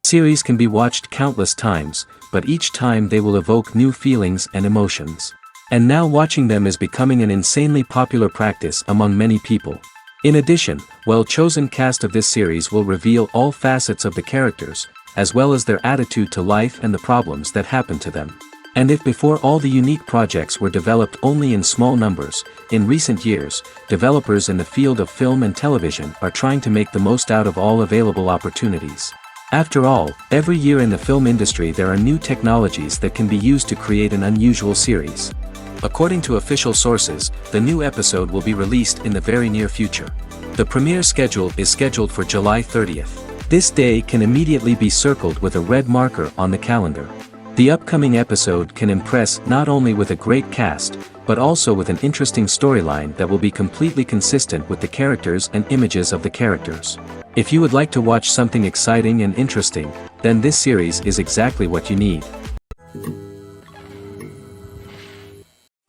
Series can be watched countless times, but each time they will evoke new feelings and emotions. And now watching them is becoming an insanely popular practice among many people. In addition, well-chosen cast of this series will reveal all facets of the characters, as well as their attitude to life and the problems that happen to them. And if before all the unique projects were developed only in small numbers, in recent years, developers in the field of film and television are trying to make the most out of all available opportunities. After all, every year in the film industry there are new technologies that can be used to create an unusual series. According to official sources, the new episode will be released in the very near future. The premiere schedule is scheduled for July 30th. This day can immediately be circled with a red marker on the calendar. The upcoming episode can impress not only with a great cast, but also with an interesting storyline that will be completely consistent with the characters and images of the characters. If you would like to watch something exciting and interesting, then this series is exactly what you need.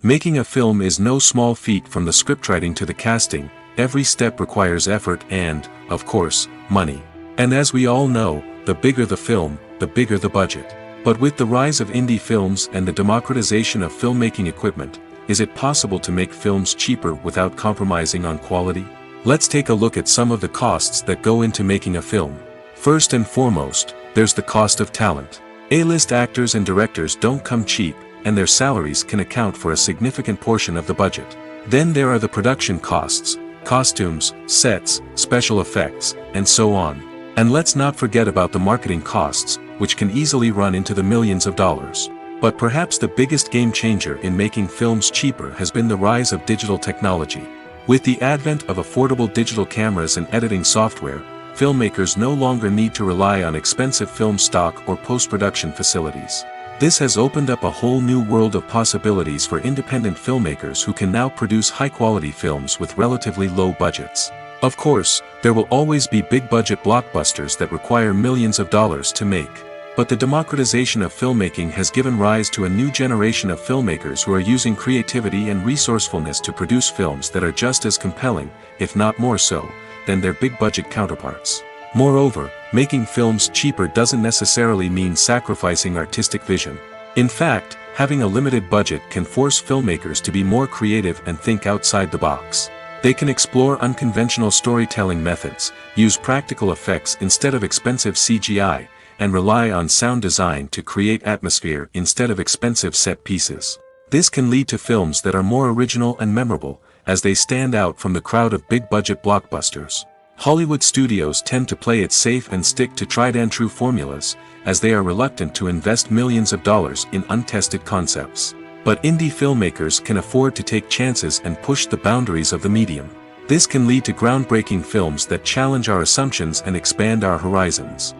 Making a film is no small feat. From the scriptwriting to the casting, every step requires effort and, of course, money. And as we all know, the bigger the film, the bigger the budget. But with the rise of indie films and the democratization of filmmaking equipment, is it possible to make films cheaper without compromising on quality? Let's take a look at some of the costs that go into making a film. First and foremost, there's the cost of talent. A-list actors and directors don't come cheap, and their salaries can account for a significant portion of the budget. Then there are the production costs, costumes, sets, special effects, and so on. And let's not forget about the marketing costs, which can easily run into the millions of dollars. But perhaps the biggest game changer in making films cheaper has been the rise of digital technology. With the advent of affordable digital cameras and editing software, filmmakers no longer need to rely on expensive film stock or post-production facilities. This has opened up a whole new world of possibilities for independent filmmakers who can now produce high-quality films with relatively low budgets. Of course, there will always be big-budget blockbusters that require millions of dollars to make. But the democratization of filmmaking has given rise to a new generation of filmmakers who are using creativity and resourcefulness to produce films that are just as compelling, if not more so, than their big-budget counterparts. Moreover, making films cheaper doesn't necessarily mean sacrificing artistic vision. In fact, having a limited budget can force filmmakers to be more creative and think outside the box. They can explore unconventional storytelling methods, use practical effects instead of expensive CGI, and rely on sound design to create atmosphere instead of expensive set pieces. This can lead to films that are more original and memorable, as they stand out from the crowd of big-budget blockbusters. Hollywood studios tend to play it safe and stick to tried-and-true formulas, as they are reluctant to invest millions of dollars in untested concepts. But indie filmmakers can afford to take chances and push the boundaries of the medium. This can lead to groundbreaking films that challenge our assumptions and expand our horizons.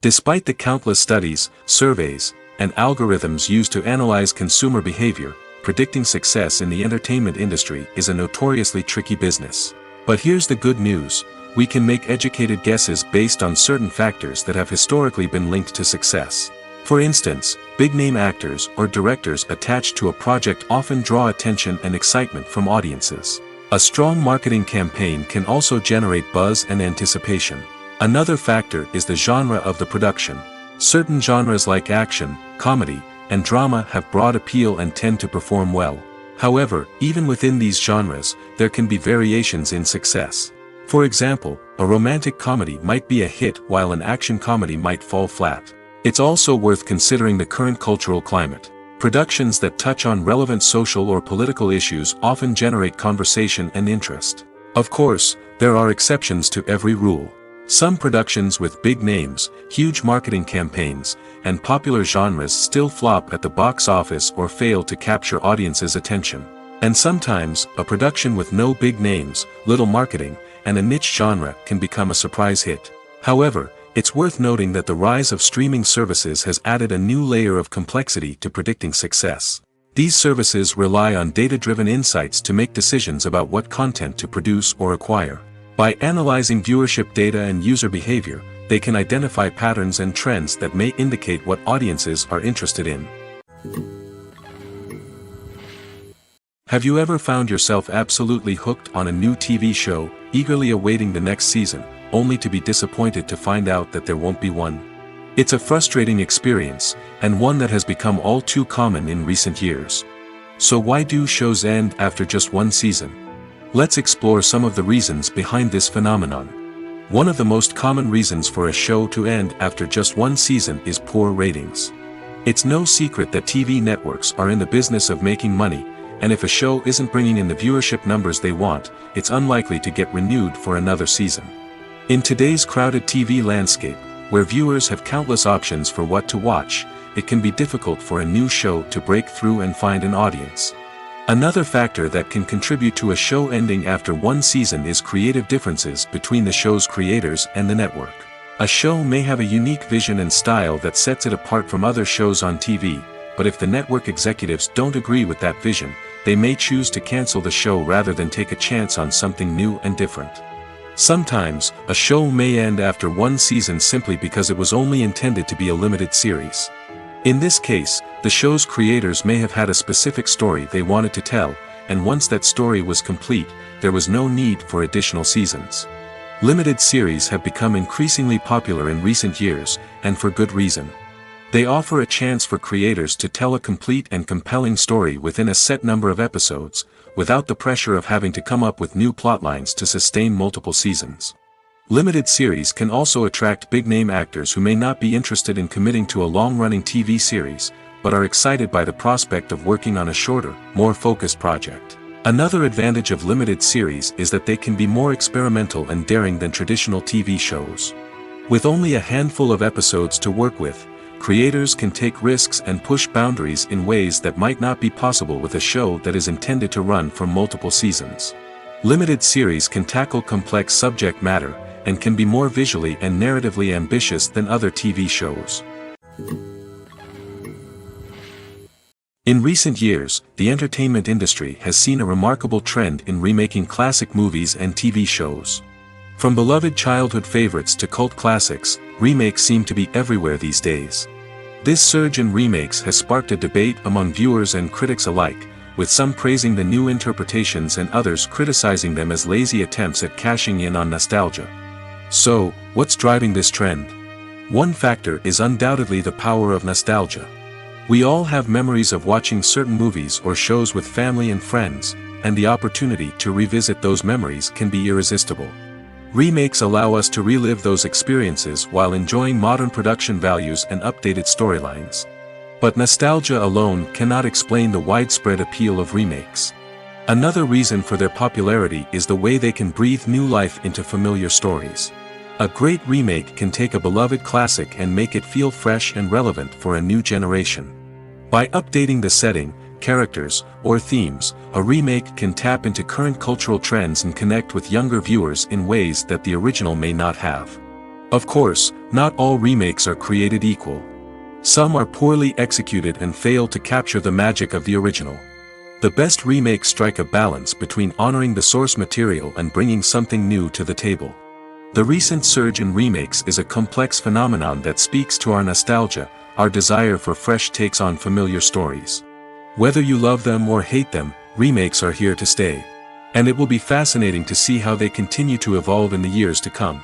Despite the countless studies, surveys, and algorithms used to analyze consumer behavior, predicting success in the entertainment industry is a notoriously tricky business. But here's the good news: we can make educated guesses based on certain factors that have historically been linked to success. For instance, big-name actors or directors attached to a project often draw attention and excitement from audiences. A strong marketing campaign can also generate buzz and anticipation. Another factor is the genre of the production. Certain genres like action, comedy, and drama have broad appeal and tend to perform well. However, even within these genres, there can be variations in success. For example, a romantic comedy might be a hit while an action comedy might fall flat. It's also worth considering the current cultural climate. Productions that touch on relevant social or political issues often generate conversation and interest. Of course, there are exceptions to every rule. Some productions with big names, huge marketing campaigns, and popular genres still flop at the box office or fail to capture audiences' attention. And sometimes, a production with no big names, little marketing, and a niche genre can become a surprise hit. However, it's worth noting that the rise of streaming services has added a new layer of complexity to predicting success. These services rely on data-driven insights to make decisions about what content to produce or acquire. By analyzing viewership data and user behavior, they can identify patterns and trends that may indicate what audiences are interested in. Have you ever found yourself absolutely hooked on a new TV show, eagerly awaiting the next season, only to be disappointed to find out that there won't be one? It's a frustrating experience, and one that has become all too common in recent years. So why do shows end after just one season? Let's explore some of the reasons behind this phenomenon. One of the most common reasons for a show to end after just one season is poor ratings. It's no secret that TV networks are in the business of making money, and if a show isn't bringing in the viewership numbers they want, it's unlikely to get renewed for another season. In today's crowded TV landscape, where viewers have countless options for what to watch, it can be difficult for a new show to break through and find an audience. Another factor that can contribute to a show ending after one season is creative differences between the show's creators and the network. A show may have a unique vision and style that sets it apart from other shows on TV, but if the network executives don't agree with that vision, they may choose to cancel the show rather than take a chance on something new and different. Sometimes, a show may end after one season simply because it was only intended to be a limited series. In this case, the show's creators may have had a specific story they wanted to tell, and once that story was complete, there was no need for additional seasons. Limited series have become increasingly popular in recent years, and for good reason. They offer a chance for creators to tell a complete and compelling story within a set number of episodes, without the pressure of having to come up with new plotlines to sustain multiple seasons. Limited series can also attract big-name actors who may not be interested in committing to a long-running TV series, but are excited by the prospect of working on a shorter, more focused project. Another advantage of limited series is that they can be more experimental and daring than traditional TV shows. With only a handful of episodes to work with, creators can take risks and push boundaries in ways that might not be possible with a show that is intended to run for multiple seasons. Limited series can tackle complex subject matter, and can be more visually and narratively ambitious than other TV shows. In recent years, the entertainment industry has seen a remarkable trend in remaking classic movies and TV shows. From beloved childhood favorites to cult classics, remakes seem to be everywhere these days. This surge in remakes has sparked a debate among viewers and critics alike, with some praising the new interpretations and others criticizing them as lazy attempts at cashing in on nostalgia. So, what's driving this trend? One factor is undoubtedly the power of nostalgia. We all have memories of watching certain movies or shows with family and friends, and the opportunity to revisit those memories can be irresistible. Remakes allow us to relive those experiences while enjoying modern production values and updated storylines. But nostalgia alone cannot explain the widespread appeal of remakes. Another reason for their popularity is the way they can breathe new life into familiar stories. A great remake can take a beloved classic and make it feel fresh and relevant for a new generation. By updating the setting, characters, or themes, a remake can tap into current cultural trends and connect with younger viewers in ways that the original may not have. Of course, not all remakes are created equal. Some are poorly executed and fail to capture the magic of the original. The best remakes strike a balance between honoring the source material and bringing something new to the table. The recent surge in remakes is a complex phenomenon that speaks to our nostalgia, our desire for fresh takes on familiar stories. Whether you love them or hate them, remakes are here to stay. And it will be fascinating to see how they continue to evolve in the years to come.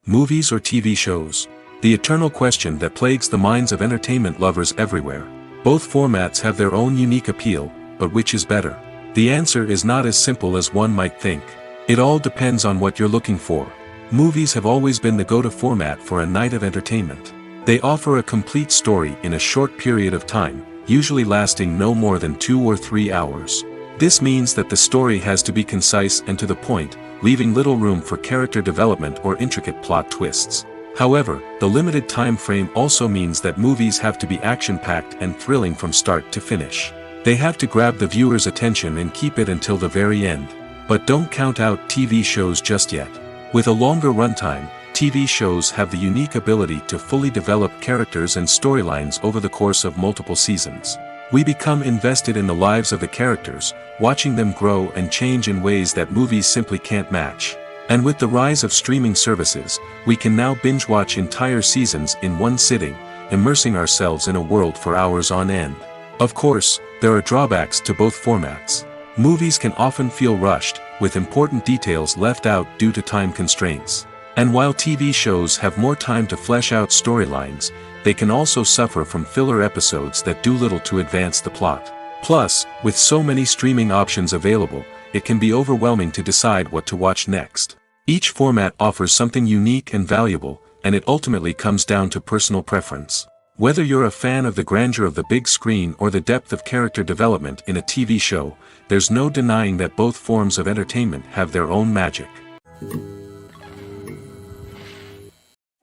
Movies or TV shows? The eternal question that plagues the minds of entertainment lovers everywhere. Both formats have their own unique appeal, but which is better? The answer is not as simple as one might think. It all depends on what you're looking for. Movies have always been the go-to format for a night of entertainment. They offer a complete story in a short period of time, usually lasting no more than 2 or 3 hours. This means that the story has to be concise and to the point, leaving little room for character development or intricate plot twists. However, the limited time frame also means that movies have to be action-packed and thrilling from start to finish. They have to grab the viewer's attention and keep it until the very end. But don't count out TV shows just yet. With a longer runtime, TV shows have the unique ability to fully develop characters and storylines over the course of multiple seasons. We become invested in the lives of the characters, watching them grow and change in ways that movies simply can't match. And with the rise of streaming services, we can now binge-watch entire seasons in one sitting, immersing ourselves in a world for hours on end. Of course, there are drawbacks to both formats. Movies can often feel rushed, with important details left out due to time constraints. And while TV shows have more time to flesh out storylines, they can also suffer from filler episodes that do little to advance the plot. Plus, with so many streaming options available, it can be overwhelming to decide what to watch next. Each format offers something unique and valuable, and it ultimately comes down to personal preference. Whether you're a fan of the grandeur of the big screen or the depth of character development in a TV show, there's no denying that both forms of entertainment have their own magic.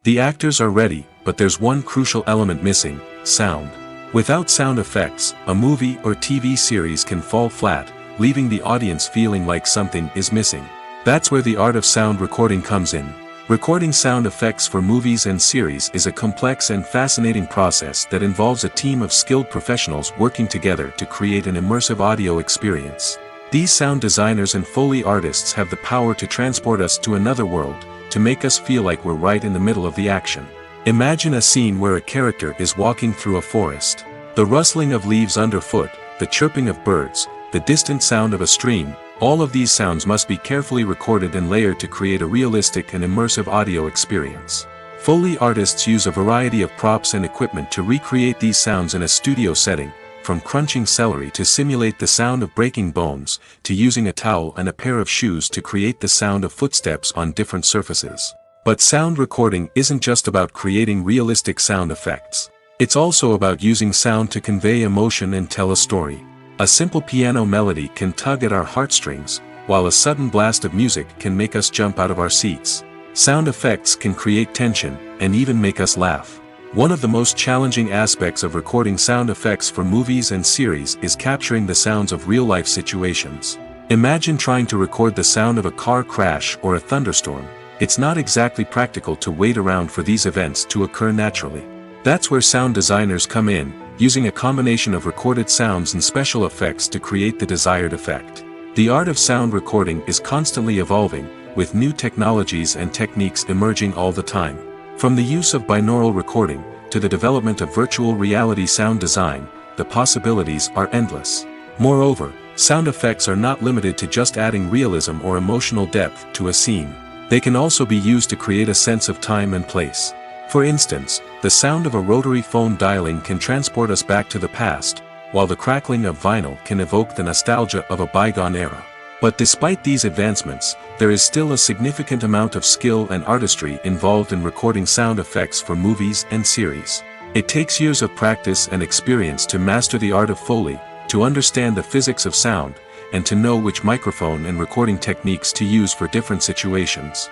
The actors are ready, but there's one crucial element missing: sound. Without sound effects, a movie or TV series can fall flat, leaving the audience feeling like something is missing. That's where the art of sound recording comes in. Recording sound effects for movies and series is a complex and fascinating process that involves a team of skilled professionals working together to create an immersive audio experience. These sound designers and Foley artists have the power to transport us to another world, to make us feel like we're right in the middle of the action. Imagine a scene where a character is walking through a forest. The rustling of leaves underfoot, the chirping of birds, the distant sound of a stream, all of these sounds must be carefully recorded and layered to create a realistic and immersive audio experience. Foley artists use a variety of props and equipment to recreate these sounds in a studio setting, from crunching celery to simulate the sound of breaking bones, to using a towel and a pair of shoes to create the sound of footsteps on different surfaces. But sound recording isn't just about creating realistic sound effects. It's also about using sound to convey emotion and tell a story. A simple piano melody can tug at our heartstrings, while a sudden blast of music can make us jump out of our seats. Sound effects can create tension, and even make us laugh. One of the most challenging aspects of recording sound effects for movies and series is capturing the sounds of real-life situations. Imagine trying to record the sound of a car crash or a thunderstorm. It's not exactly practical to wait around for these events to occur naturally. That's where sound designers come in, using a combination of recorded sounds and special effects to create the desired effect. The art of sound recording is constantly evolving, with new technologies and techniques emerging all the time. From the use of binaural recording, to the development of virtual reality sound design, the possibilities are endless. Moreover, sound effects are not limited to just adding realism or emotional depth to a scene. They can also be used to create a sense of time and place. For instance, the sound of a rotary phone dialing can transport us back to the past, while the crackling of vinyl can evoke the nostalgia of a bygone era. But despite these advancements, there is still a significant amount of skill and artistry involved in recording sound effects for movies and series. It takes years of practice and experience to master the art of Foley, to understand the physics of sound, and to know which microphone and recording techniques to use for different situations.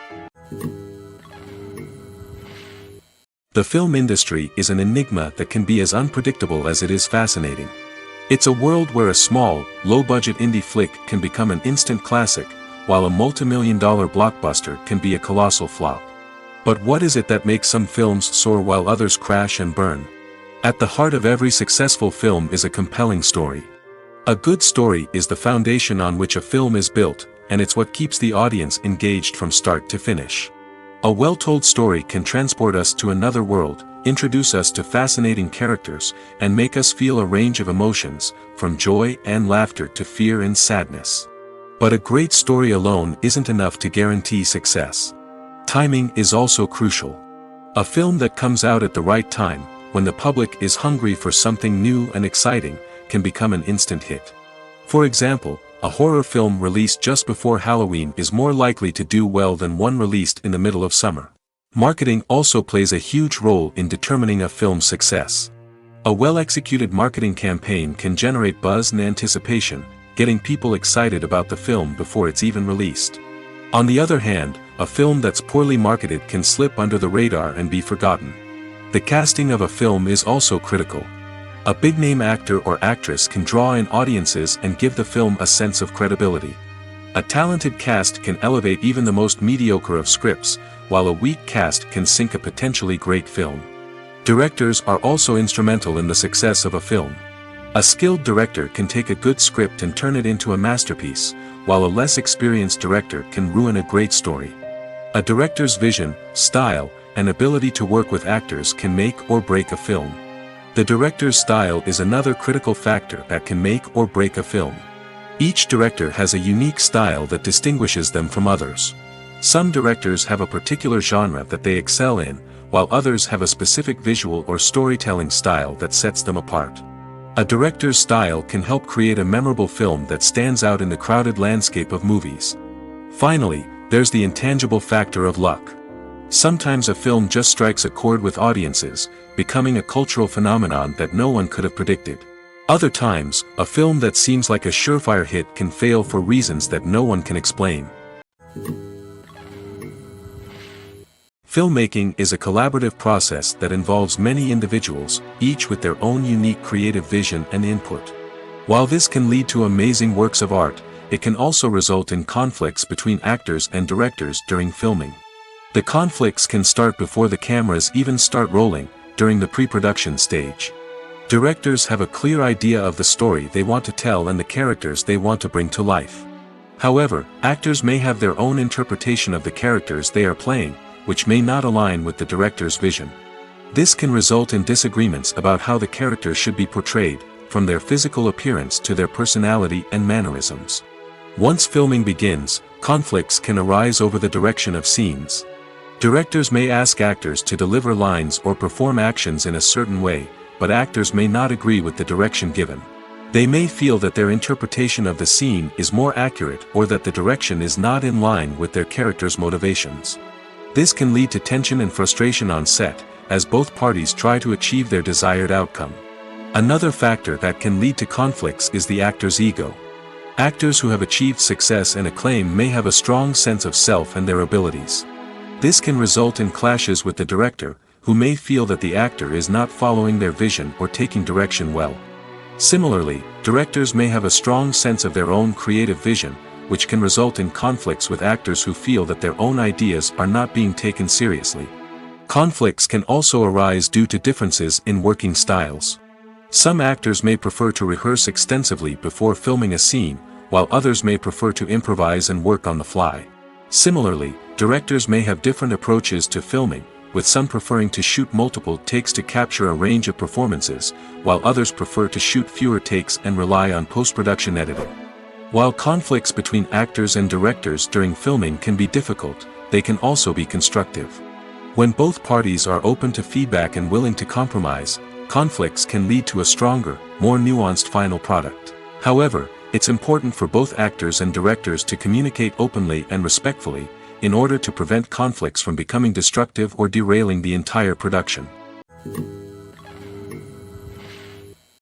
The film industry is an enigma that can be as unpredictable as it is fascinating. It's a world where a small, low-budget indie flick can become an instant classic, while a multi-million-dollar blockbuster can be a colossal flop. But what is it that makes some films soar while others crash and burn? At the heart of every successful film is a compelling story. A good story is the foundation on which a film is built, and it's what keeps the audience engaged from start to finish. A well-told story can transport us to another world, introduce us to fascinating characters, and make us feel a range of emotions, from joy and laughter to fear and sadness. But a great story alone isn't enough to guarantee success. Timing is also crucial. A film that comes out at the right time, when the public is hungry for something new and exciting, can become an instant hit. For example, A horror film released just before Halloween is more likely to do well than one released in the middle of summer. Marketing also plays a huge role in determining a film's success. A well-executed marketing campaign can generate buzz and anticipation, getting people excited about the film before it's even released. On the other hand, a film that's poorly marketed can slip under the radar and be forgotten. The casting of a film is also critical. A big-name actor or actress can draw in audiences and give the film a sense of credibility. A talented cast can elevate even the most mediocre of scripts, while a weak cast can sink a potentially great film. Directors are also instrumental in the success of a film. A skilled director can take a good script and turn it into a masterpiece, while a less experienced director can ruin a great story. A director's vision, style, and ability to work with actors can make or break a film. The director's style is another critical factor that can make or break a film. Each director has a unique style that distinguishes them from others. Some directors have a particular genre that they excel in, while others have a specific visual or storytelling style that sets them apart. A director's style can help create a memorable film that stands out in the crowded landscape of movies. Finally, there's the intangible factor of luck. Sometimes a film just strikes a chord with audiences, becoming a cultural phenomenon that no one could have predicted. Other times, a film that seems like a surefire hit can fail for reasons that no one can explain. Filmmaking is a collaborative process that involves many individuals, each with their own unique creative vision and input. While this can lead to amazing works of art, it can also result in conflicts between actors and directors during filming. The conflicts can start before the cameras even start rolling, during the pre-production stage. Directors have a clear idea of the story they want to tell and the characters they want to bring to life. However, actors may have their own interpretation of the characters they are playing, which may not align with the director's vision. This can result in disagreements about how the characters should be portrayed, from their physical appearance to their personality and mannerisms. Once filming begins, conflicts can arise over the direction of scenes. Directors may ask actors to deliver lines or perform actions in a certain way, but actors may not agree with the direction given. They may feel that their interpretation of the scene is more accurate or that the direction is not in line with their character's motivations. This can lead to tension and frustration on set, as both parties try to achieve their desired outcome. Another factor that can lead to conflicts is the actor's ego. Actors who have achieved success and acclaim may have a strong sense of self and their abilities. This can result in clashes with the director, who may feel that the actor is not following their vision or taking direction well. Similarly, directors may have a strong sense of their own creative vision, which can result in conflicts with actors who feel that their own ideas are not being taken seriously. Conflicts can also arise due to differences in working styles. Some actors may prefer to rehearse extensively before filming a scene, while others may prefer to improvise and work on the fly. Similarly, directors may have different approaches to filming, with some preferring to shoot multiple takes to capture a range of performances, while others prefer to shoot fewer takes and rely on post-production editing. While conflicts between actors and directors during filming can be difficult, they can also be constructive. When both parties are open to feedback and willing to compromise, conflicts can lead to a stronger, more nuanced final product. However, it's important for both actors and directors to communicate openly and respectfully, in order to prevent conflicts from becoming destructive or derailing the entire production.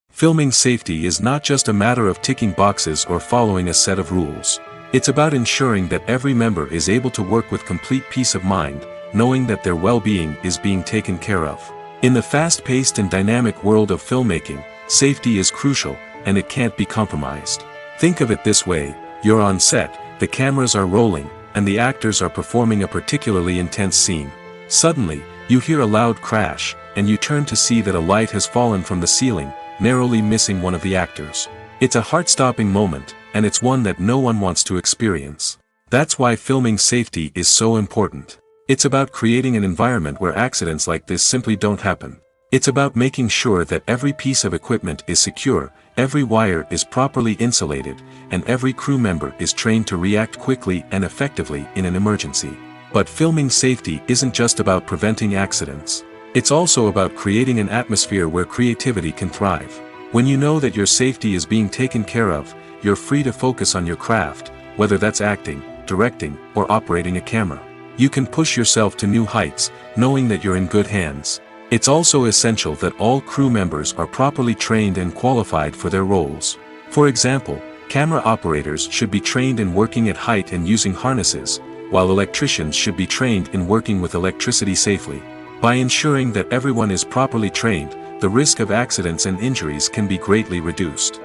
Filming safety is not just a matter of ticking boxes or following a set of rules. It's about ensuring that every member is able to work with complete peace of mind, knowing that their well-being is being taken care of. In the fast-paced and dynamic world of filmmaking, safety is crucial, and it can't be compromised. Think of it this way: you're on set, the cameras are rolling, and the actors are performing a particularly intense scene. Suddenly, you hear a loud crash, and you turn to see that a light has fallen from the ceiling, narrowly missing one of the actors. It's a heart-stopping moment, and it's one that no one wants to experience. That's why filming safety is so important. It's about creating an environment where accidents like this simply don't happen. It's about making sure that every piece of equipment is secure, every wire is properly insulated, and every crew member is trained to react quickly and effectively in an emergency. But filming safety isn't just about preventing accidents. It's also about creating an atmosphere where creativity can thrive. When you know that your safety is being taken care of, you're free to focus on your craft, whether that's acting, directing, or operating a camera. You can push yourself to new heights, knowing that you're in good hands. It's also essential that all crew members are properly trained and qualified for their roles. For example, camera operators should be trained in working at height and using harnesses, while electricians should be trained in working with electricity safely. By ensuring that everyone is properly trained, the risk of accidents and injuries can be greatly reduced.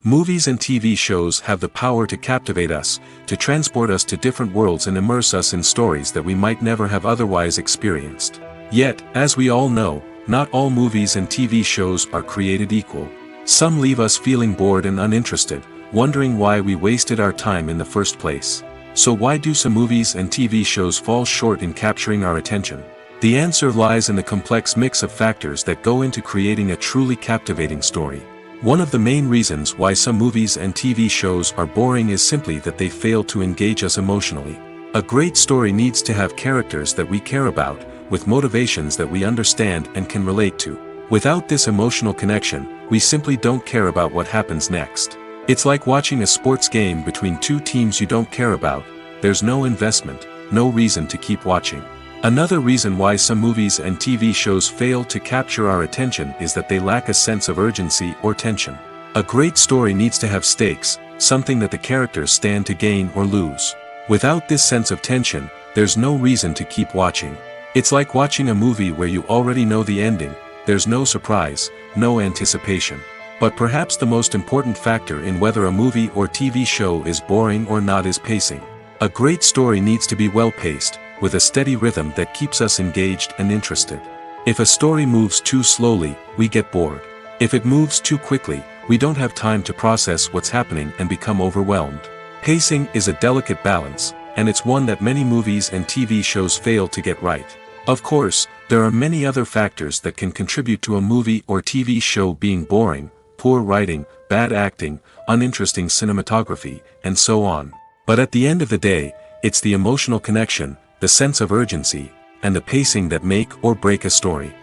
Movies and TV shows have the power to captivate us, to transport us to different worlds and immerse us in stories that we might never have otherwise experienced. Yet, as we all know, not all movies and TV shows are created equal. Some leave us feeling bored and uninterested, wondering why we wasted our time in the first place. So why do some movies and TV shows fall short in capturing our attention? The answer lies in the complex mix of factors that go into creating a truly captivating story. One of the main reasons why some movies and TV shows are boring is simply that they fail to engage us emotionally. A great story needs to have characters that we care about, with motivations that we understand and can relate to. Without this emotional connection, we simply don't care about what happens next. It's like watching a sports game between two teams you don't care about. There's no investment, no reason to keep watching. Another reason why some movies and TV shows fail to capture our attention is that they lack a sense of urgency or tension. A great story needs to have stakes, something that the characters stand to gain or lose. Without this sense of tension, there's no reason to keep watching. It's like watching a movie where you already know the ending, there's no surprise, no anticipation. But perhaps the most important factor in whether a movie or TV show is boring or not is pacing. A great story needs to be well-paced, with a steady rhythm that keeps us engaged and interested. If a story moves too slowly, we get bored. If it moves too quickly, we don't have time to process what's happening and become overwhelmed. Pacing is a delicate balance, and it's one that many movies and TV shows fail to get right. Of course, there are many other factors that can contribute to a movie or TV show being boring: poor writing, bad acting, uninteresting cinematography, and so on. But at the end of the day, it's the emotional connection, the sense of urgency, and the pacing that make or break a story.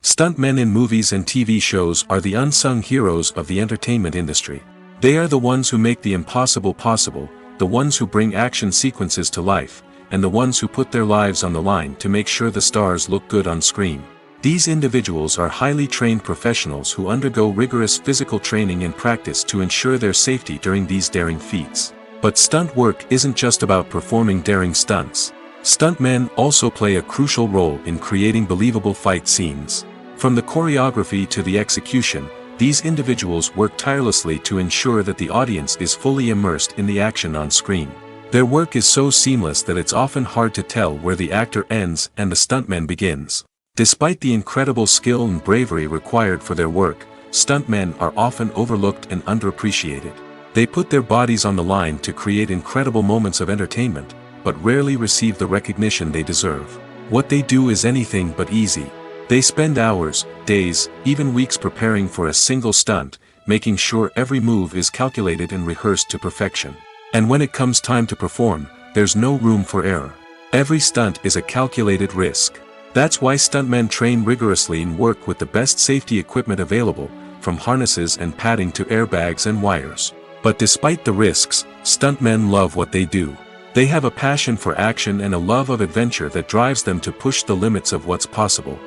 Stuntmen in movies and TV shows are the unsung heroes of the entertainment industry. They are the ones who make the impossible possible, the ones who bring action sequences to life, and the ones who put their lives on the line to make sure the stars look good on screen. These individuals are highly trained professionals who undergo rigorous physical training and practice to ensure their safety during these daring feats. But stunt work isn't just about performing daring stunts. Stuntmen also play a crucial role in creating believable fight scenes. From the choreography to the execution, these individuals work tirelessly to ensure that the audience is fully immersed in the action on screen. Their work is so seamless that it's often hard to tell where the actor ends and the stuntman begins. Despite the incredible skill and bravery required for their work, stuntmen are often overlooked and underappreciated. They put their bodies on the line to create incredible moments of entertainment, but rarely receive the recognition they deserve. What they do is anything but easy. They spend hours, days, even weeks preparing for a single stunt, making sure every move is calculated and rehearsed to perfection. And when it comes time to perform, there's no room for error. Every stunt is a calculated risk. That's why stuntmen train rigorously and work with the best safety equipment available, from harnesses and padding to airbags and wires. But despite the risks, stuntmen love what they do. They have a passion for action and a love of adventure that drives them to push the limits of what's possible.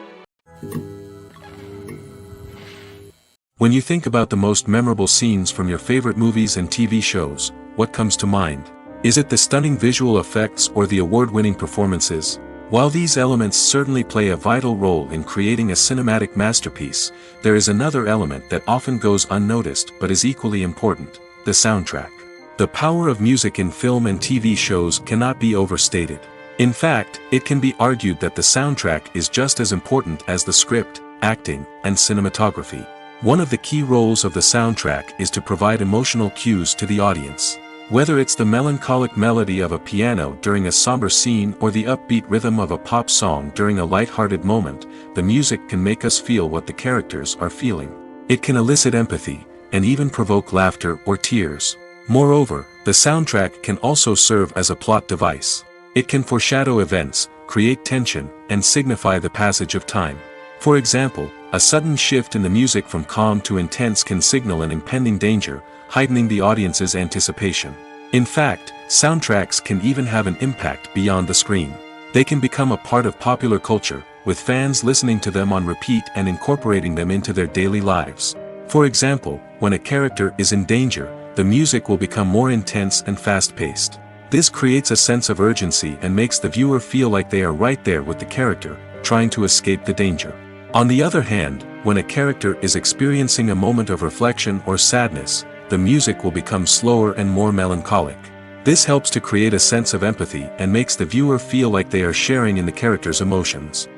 When you think about the most memorable scenes from your favorite movies and TV shows, what comes to mind? Is it the stunning visual effects or the award-winning performances? While these elements certainly play a vital role in creating a cinematic masterpiece, there is another element that often goes unnoticed but is equally important: the soundtrack. The power of music in film and TV shows cannot be overstated. In fact, it can be argued that the soundtrack is just as important as the script, acting, and cinematography. One of the key roles of the soundtrack is to provide emotional cues to the audience. Whether it's the melancholic melody of a piano during a somber scene or the upbeat rhythm of a pop song during a light-hearted moment, the music can make us feel what the characters are feeling. It can elicit empathy, and even provoke laughter or tears. Moreover, the soundtrack can also serve as a plot device. It can foreshadow events, create tension, and signify the passage of time. For example, a sudden shift in the music from calm to intense can signal an impending danger, heightening the audience's anticipation. In fact, soundtracks can even have an impact beyond the screen. They can become a part of popular culture, with fans listening to them on repeat and incorporating them into their daily lives. For example, when a character is in danger, the music will become more intense and fast-paced. This creates a sense of urgency and makes the viewer feel like they are right there with the character, trying to escape the danger. On the other hand, when a character is experiencing a moment of reflection or sadness, the music will become slower and more melancholic. This helps to create a sense of empathy and makes the viewer feel like they are sharing in the character's emotions.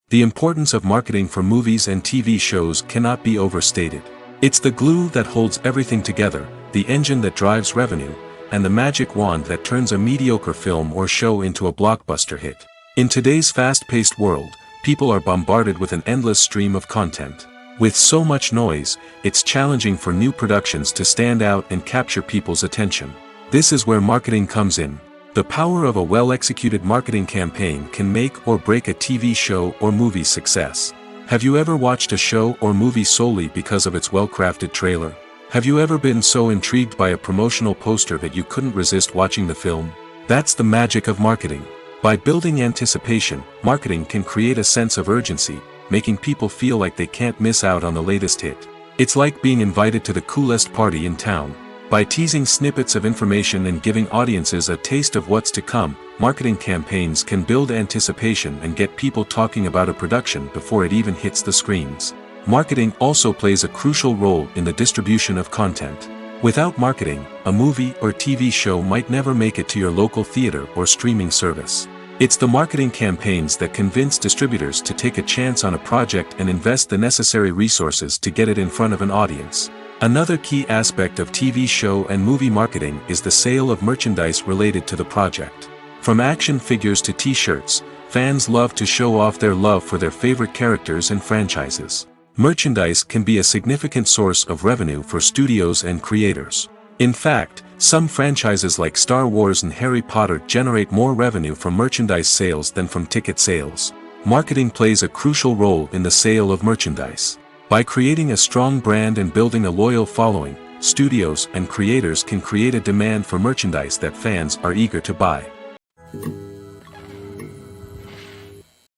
The importance of marketing for movies and TV shows cannot be overstated. It's the glue that holds everything together, the engine that drives revenue, and the magic wand that turns a mediocre film or show into a blockbuster hit. In today's fast-paced world, people are bombarded with an endless stream of content. With so much noise, it's challenging for new productions to stand out and capture people's attention. This is where marketing comes in. The power of a well-executed marketing campaign can make or break a TV show or movie's success. Have you ever watched a show or movie solely because of its well-crafted trailer? Have you ever been so intrigued by a promotional poster that you couldn't resist watching the film? That's the magic of marketing. By building anticipation, marketing can create a sense of urgency, making people feel like they can't miss out on the latest hit. It's like being invited to the coolest party in town. By teasing snippets of information and giving audiences a taste of what's to come, marketing campaigns can build anticipation and get people talking about a production before it even hits the screens. Marketing also plays a crucial role in the distribution of content. Without marketing, a movie or TV show might never make it to your local theater or streaming service. It's the marketing campaigns that convince distributors to take a chance on a project and invest the necessary resources to get it in front of an audience. Another key aspect of TV show and movie marketing is the sale of merchandise related to the project. From action figures to t-shirts, fans love to show off their love for their favorite characters and franchises. Merchandise can be a significant source of revenue for studios and creators. In fact, some franchises like Star Wars and Harry Potter generate more revenue from merchandise sales than from ticket sales. Marketing plays a crucial role in the sale of merchandise. By creating a strong brand and building a loyal following, studios and creators can create a demand for merchandise that fans are eager to buy.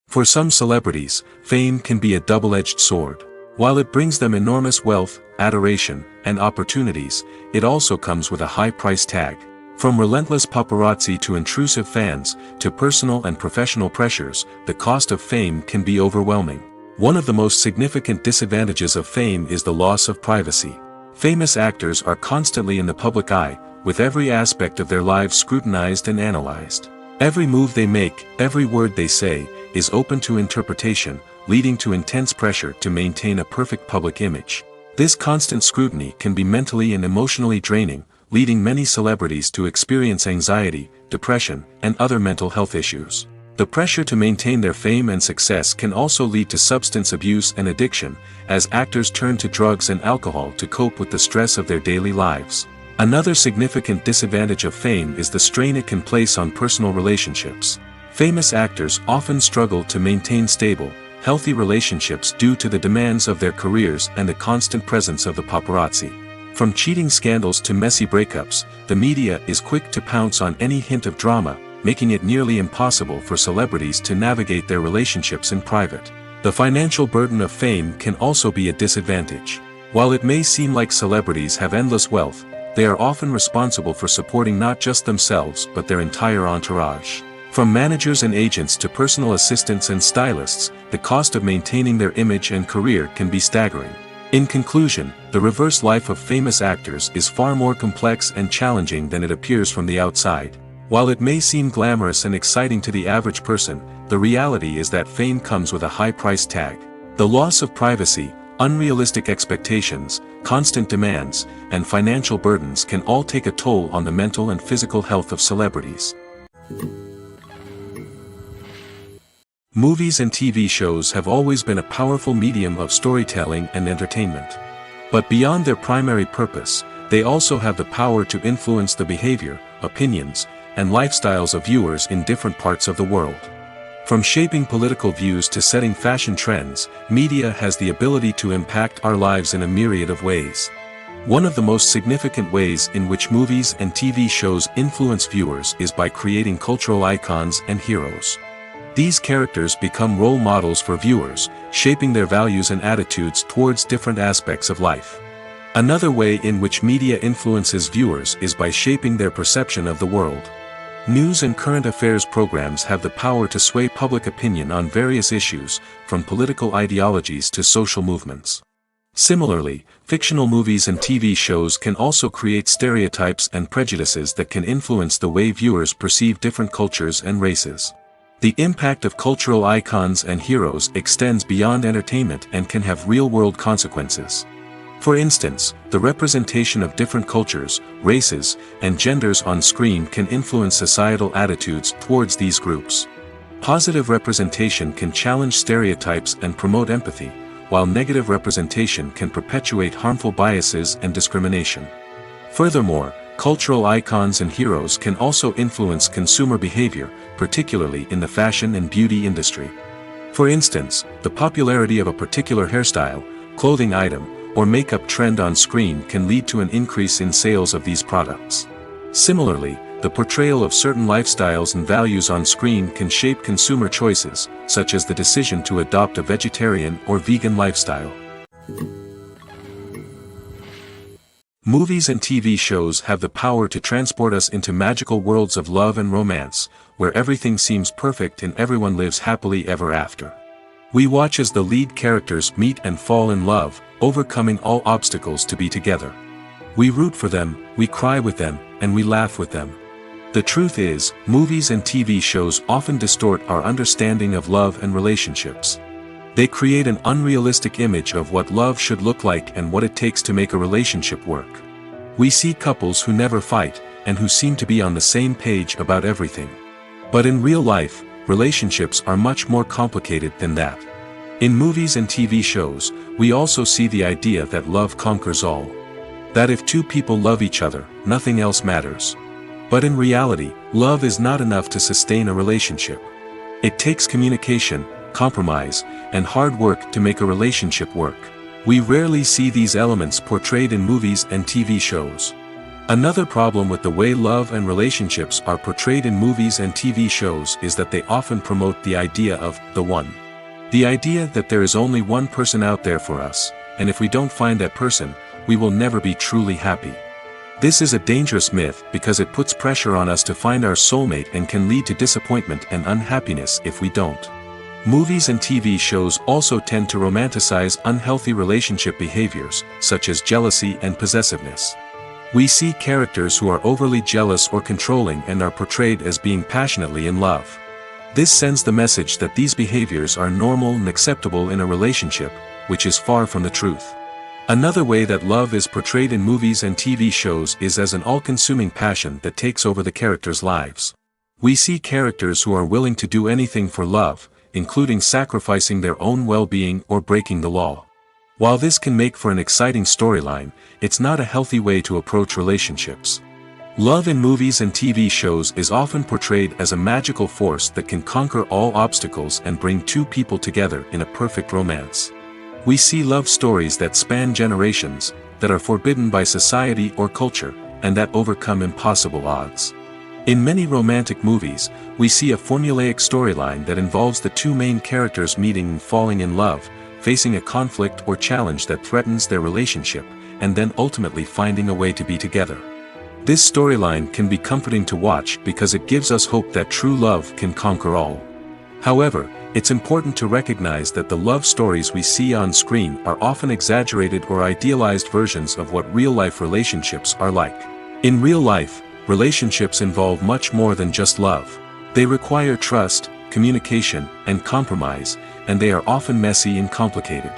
For some celebrities, fame can be a double-edged sword. While it brings them enormous wealth, adoration, and opportunities, it also comes with a high price tag. From relentless paparazzi to intrusive fans, to personal and professional pressures, the cost of fame can be overwhelming. One of the most significant disadvantages of fame is the loss of privacy. Famous actors are constantly in the public eye, with every aspect of their lives scrutinized and analyzed. Every move they make, every word they say, is open to interpretation, leading to intense pressure to maintain a perfect public image. This constant scrutiny can be mentally and emotionally draining, leading many celebrities to experience anxiety, depression, and other mental health issues. The pressure to maintain their fame and success can also lead to substance abuse and addiction, as actors turn to drugs and alcohol to cope with the stress of their daily lives. Another significant disadvantage of fame is the strain it can place on personal relationships. Famous actors often struggle to maintain stable, healthy relationships due to the demands of their careers and the constant presence of the paparazzi. From cheating scandals to messy breakups, the media is quick to pounce on any hint of drama, making it nearly impossible for celebrities to navigate their relationships in private. The financial burden of fame can also be a disadvantage. While it may seem like celebrities have endless wealth, they are often responsible for supporting not just themselves but their entire entourage. From managers and agents to personal assistants and stylists, the cost of maintaining their image and career can be staggering. In conclusion, the reverse life of famous actors is far more complex and challenging than it appears from the outside. While it may seem glamorous and exciting to the average person, the reality is that fame comes with a high price tag. The loss of privacy, unrealistic expectations, constant demands, and financial burdens can all take a toll on the mental and physical health of celebrities. Movies and TV shows have always been a powerful medium of storytelling and entertainment. But beyond their primary purpose, they also have the power to influence the behavior, opinions, and lifestyles of viewers in different parts of the world. From shaping political views to setting fashion trends, media has the ability to impact our lives in a myriad of ways. One of the most significant ways in which movies and TV shows influence viewers is by creating cultural icons and heroes. These characters become role models for viewers, shaping their values and attitudes towards different aspects of life. Another way in which media influences viewers is by shaping their perception of the world. News and current affairs programs have the power to sway public opinion on various issues, from political ideologies to social movements. Similarly, fictional movies and TV shows can also create stereotypes and prejudices that can influence the way viewers perceive different cultures and races. The impact of cultural icons and heroes extends beyond entertainment and can have real-world consequences. For instance, the representation of different cultures, races, and genders on screen can influence societal attitudes towards these groups. Positive representation can challenge stereotypes and promote empathy, while negative representation can perpetuate harmful biases and discrimination. Furthermore, cultural icons and heroes can also influence consumer behavior, particularly in the fashion and beauty industry. For instance, the popularity of a particular hairstyle, clothing item, or makeup trend on screen can lead to an increase in sales of these products. Similarly, the portrayal of certain lifestyles and values on screen can shape consumer choices, such as the decision to adopt a vegetarian or vegan lifestyle. Movies and TV shows have the power to transport us into magical worlds of love and romance, where everything seems perfect and everyone lives happily ever after. We watch as the lead characters meet and fall in love, overcoming all obstacles to be together. We root for them, we cry with them, and we laugh with them. The truth is, movies and TV shows often distort our understanding of love and relationships. They create an unrealistic image of what love should look like and what it takes to make a relationship work. We see couples who never fight, and who seem to be on the same page about everything. But in real life, relationships are much more complicated than that. In movies and TV shows, we also see the idea that love conquers all. That if two people love each other, nothing else matters. But in reality, love is not enough to sustain a relationship. It takes communication, compromise, and hard work to make a relationship work. We rarely see these elements portrayed in movies and TV shows. Another problem with the way love and relationships are portrayed in movies and TV shows is that they often promote the idea of the one. The idea that there is only one person out there for us, and if we don't find that person, we will never be truly happy. This is a dangerous myth because it puts pressure on us to find our soulmate and can lead to disappointment and unhappiness if we don't. Movies and TV shows also tend to romanticize unhealthy relationship behaviors, such as jealousy and possessiveness. We see characters who are overly jealous or controlling and are portrayed as being passionately in love. This sends the message that these behaviors are normal and acceptable in a relationship, which is far from the truth. Another way that love is portrayed in movies and TV shows is as an all-consuming passion that takes over the characters' lives. We see characters who are willing to do anything for love, including sacrificing their own well-being or breaking the law. While this can make for an exciting storyline, it's not a healthy way to approach relationships. Love in movies and TV shows is often portrayed as a magical force that can conquer all obstacles and bring two people together in a perfect romance. We see love stories that span generations, that are forbidden by society or culture, and that overcome impossible odds. In many romantic movies, we see a formulaic storyline that involves the two main characters meeting and falling in love, facing a conflict or challenge that threatens their relationship, and then ultimately finding a way to be together. This storyline can be comforting to watch because it gives us hope that true love can conquer all. However, it's important to recognize that the love stories we see on screen are often exaggerated or idealized versions of what real-life relationships are like. In real life, relationships involve much more than just love. They require trust, communication, and compromise, and they are often messy and complicated.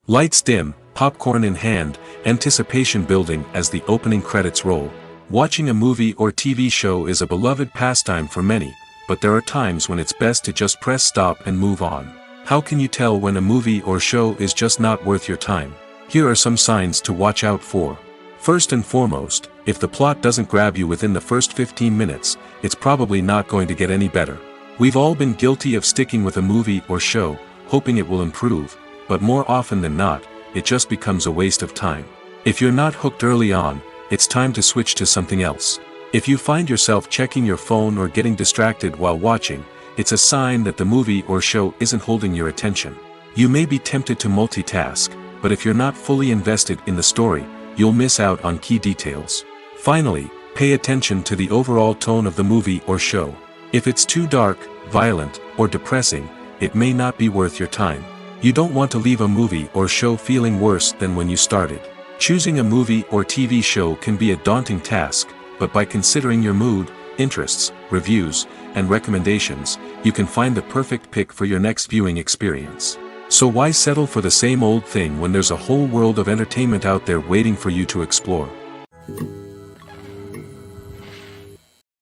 Lights dim, popcorn in hand, anticipation building as the opening credits roll. Watching a movie or TV show is a beloved pastime for many, but there are times when it's best to just press stop and move on. How can you tell when a movie or show is just not worth your time? Here are some signs to watch out for. First and foremost, if the plot doesn't grab you within the first 15 minutes, it's probably not going to get any better. We've all been guilty of sticking with a movie or show, hoping it will improve, but more often than not, it just becomes a waste of time. If you're not hooked early on, it's time to switch to something else. If you find yourself checking your phone or getting distracted while watching, it's a sign that the movie or show isn't holding your attention. You may be tempted to multitask, but if you're not fully invested in the story, you'll miss out on key details. Finally, pay attention to the overall tone of the movie or show. If it's too dark, violent, or depressing, it may not be worth your time. You don't want to leave a movie or show feeling worse than when you started. Choosing a movie or TV show can be a daunting task, but by considering your mood, interests, reviews, and recommendations, you can find the perfect pick for your next viewing experience. So why settle for the same old thing when there's a whole world of entertainment out there waiting for you to explore?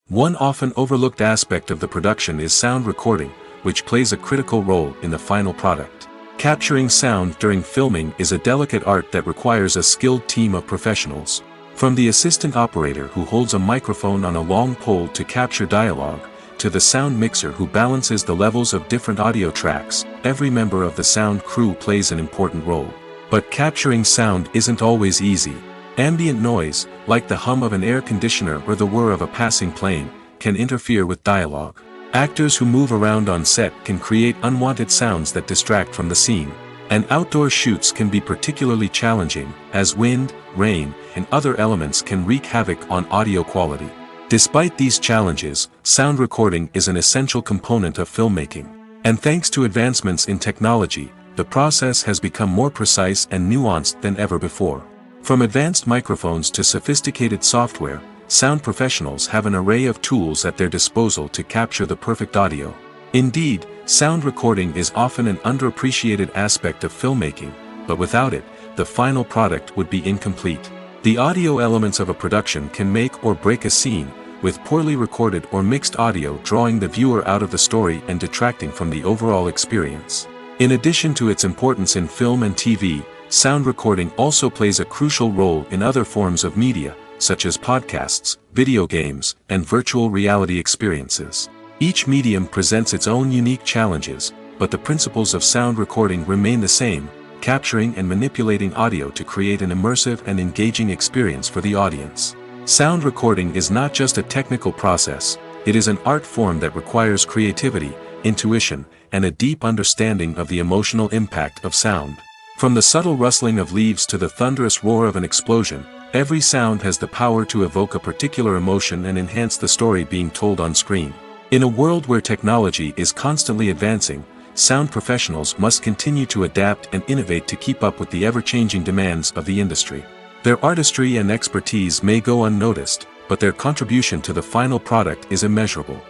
One often overlooked aspect of the production is sound recording, which plays a critical role in the final product. Capturing sound during filming is a delicate art that requires a skilled team of professionals. From the assistant operator who holds a microphone on a long pole to capture dialogue, to the sound mixer who balances the levels of different audio tracks, every member of the sound crew plays an important role. But capturing sound isn't always easy. Ambient noise, like the hum of an air conditioner or the whir of a passing plane, can interfere with dialogue. Actors who move around on set can create unwanted sounds that distract from the scene. And outdoor shoots can be particularly challenging, as wind, rain, and other elements can wreak havoc on audio quality. Despite these challenges, sound recording is an essential component of filmmaking. And thanks to advancements in technology, the process has become more precise and nuanced than ever before. From advanced microphones to sophisticated software, sound professionals have an array of tools at their disposal to capture the perfect audio. Indeed, sound recording is often an underappreciated aspect of filmmaking, but without it, the final product would be incomplete. The audio elements of a production can make or break a scene, with poorly recorded or mixed audio drawing the viewer out of the story and detracting from the overall experience. In addition to its importance in film and TV, sound recording also plays a crucial role in other forms of media, such as podcasts, video games, and virtual reality experiences. Each medium presents its own unique challenges, but the principles of sound recording remain the same, capturing and manipulating audio to create an immersive and engaging experience for the audience. Sound recording is not just a technical process, it is an art form that requires creativity, intuition, and a deep understanding of the emotional impact of sound. From the subtle rustling of leaves to the thunderous roar of an explosion, every sound has the power to evoke a particular emotion and enhance the story being told on screen. In a world where technology is constantly advancing, sound professionals must continue to adapt and innovate to keep up with the ever-changing demands of the industry. Their artistry and expertise may go unnoticed, but their contribution to the final product is immeasurable.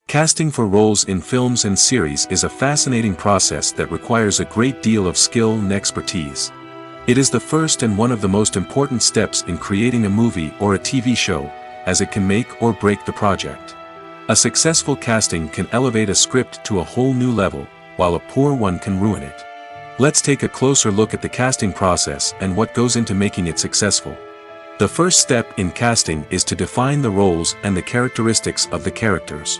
Casting for roles in films and series is a fascinating process that requires a great deal of skill and expertise. It is the first and one of the most important steps in creating a movie or a TV show, as it can make or break the project. A successful casting can elevate a script to a whole new level, while a poor one can ruin it. Let's take a closer look at the casting process and what goes into making it successful. The first step in casting is to define the roles and the characteristics of the characters.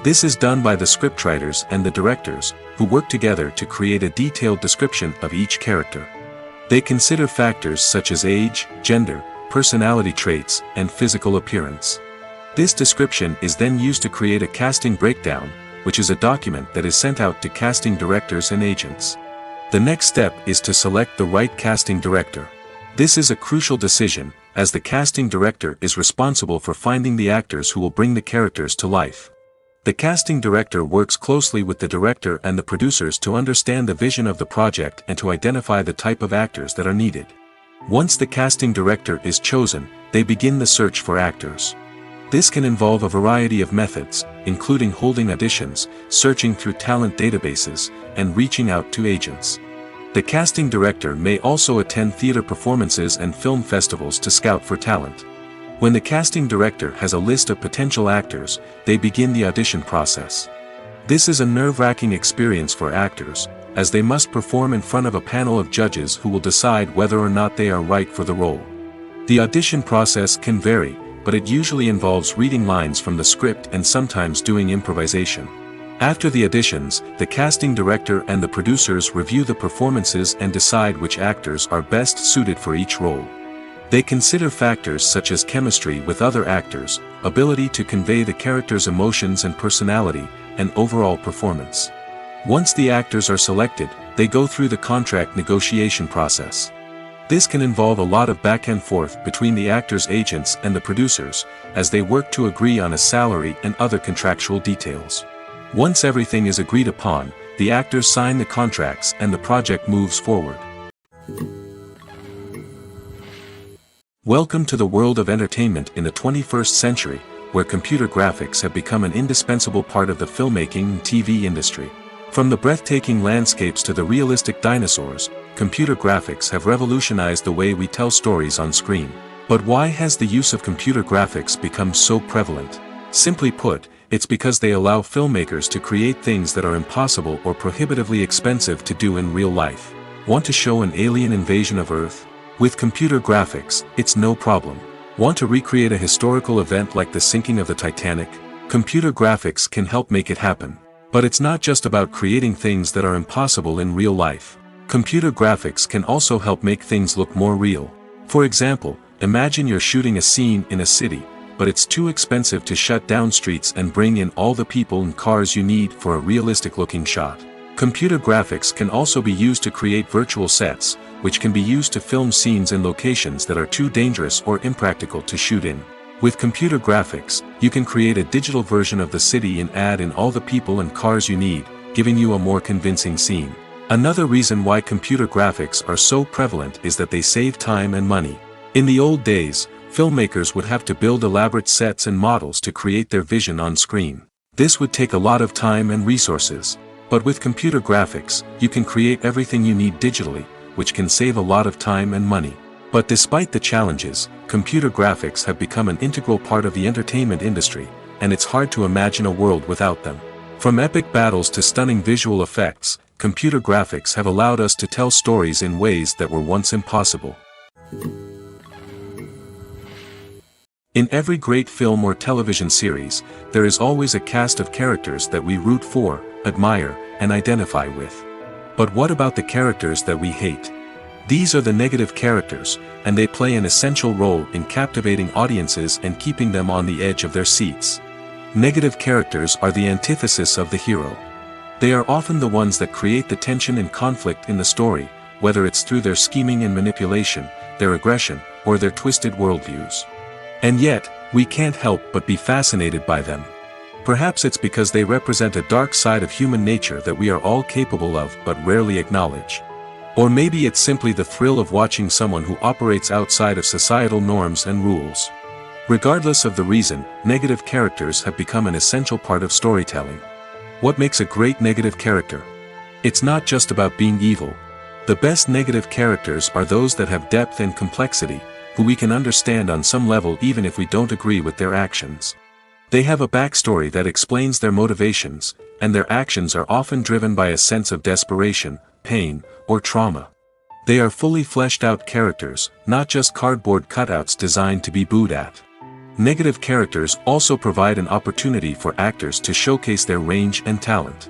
This is done by the scriptwriters and the directors, who work together to create a detailed description of each character. They consider factors such as age, gender, personality traits, and physical appearance. This description is then used to create a casting breakdown, which is a document that is sent out to casting directors and agents. The next step is to select the right casting director. This is a crucial decision, as the casting director is responsible for finding the actors who will bring the characters to life. The casting director works closely with the director and the producers to understand the vision of the project and to identify the type of actors that are needed. Once the casting director is chosen, they begin the search for actors. This can involve a variety of methods, including holding auditions, searching through talent databases, and reaching out to agents. The casting director may also attend theater performances and film festivals to scout for talent. When the casting director has a list of potential actors, they begin the audition process. This is a nerve-wracking experience for actors, as they must perform in front of a panel of judges who will decide whether or not they are right for the role. The audition process can vary, but it usually involves reading lines from the script and sometimes doing improvisation. After the auditions, the casting director and the producers review the performances and decide which actors are best suited for each role. They consider factors such as chemistry with other actors, ability to convey the character's emotions and personality, and overall performance. Once the actors are selected, they go through the contract negotiation process. This can involve a lot of back and forth between the actors' agents and the producers, as they work to agree on a salary and other contractual details. Once everything is agreed upon, the actors sign the contracts and the project moves forward. Welcome to the world of entertainment in the 21st century, where computer graphics have become an indispensable part of the filmmaking and TV industry. From the breathtaking landscapes to the realistic dinosaurs, computer graphics have revolutionized the way we tell stories on screen. But why has the use of computer graphics become so prevalent? Simply put, it's because they allow filmmakers to create things that are impossible or prohibitively expensive to do in real life. Want to show an alien invasion of Earth? With computer graphics, it's no problem. Want to recreate a historical event like the sinking of the Titanic? Computer graphics can help make it happen. But it's not just about creating things that are impossible in real life. Computer graphics can also help make things look more real. For example, imagine you're shooting a scene in a city, but it's too expensive to shut down streets and bring in all the people and cars you need for a realistic-looking shot. Computer graphics can also be used to create virtual sets, which can be used to film scenes in locations that are too dangerous or impractical to shoot in. With computer graphics, you can create a digital version of the city and add in all the people and cars you need, giving you a more convincing scene. Another reason why computer graphics are so prevalent is that they save time and money. In the old days, filmmakers would have to build elaborate sets and models to create their vision on screen. This would take a lot of time and resources. But with computer graphics, you can create everything you need digitally, which can save a lot of time and money. But despite the challenges, computer graphics have become an integral part of the entertainment industry, and it's hard to imagine a world without them. From epic battles to stunning visual effects, computer graphics have allowed us to tell stories in ways that were once impossible. In every great film or television series, there is always a cast of characters that we root for, admire, and identify with. But what about the characters that we hate? These are the negative characters, and they play an essential role in captivating audiences and keeping them on the edge of their seats. Negative characters are the antithesis of the hero. They are often the ones that create the tension and conflict in the story, whether it's through their scheming and manipulation, their aggression, or their twisted worldviews. And yet, we can't help but be fascinated by them. Perhaps it's because they represent a dark side of human nature that we are all capable of but rarely acknowledge. Or maybe it's simply the thrill of watching someone who operates outside of societal norms and rules. Regardless of the reason, negative characters have become an essential part of storytelling. What makes a great negative character? It's not just about being evil. The best negative characters are those that have depth and complexity, who we can understand on some level even if we don't agree with their actions. They have a backstory that explains their motivations, and their actions are often driven by a sense of desperation, pain, or trauma. They are fully fleshed out characters, not just cardboard cutouts designed to be booed at. Negative characters also provide an opportunity for actors to showcase their range and talent.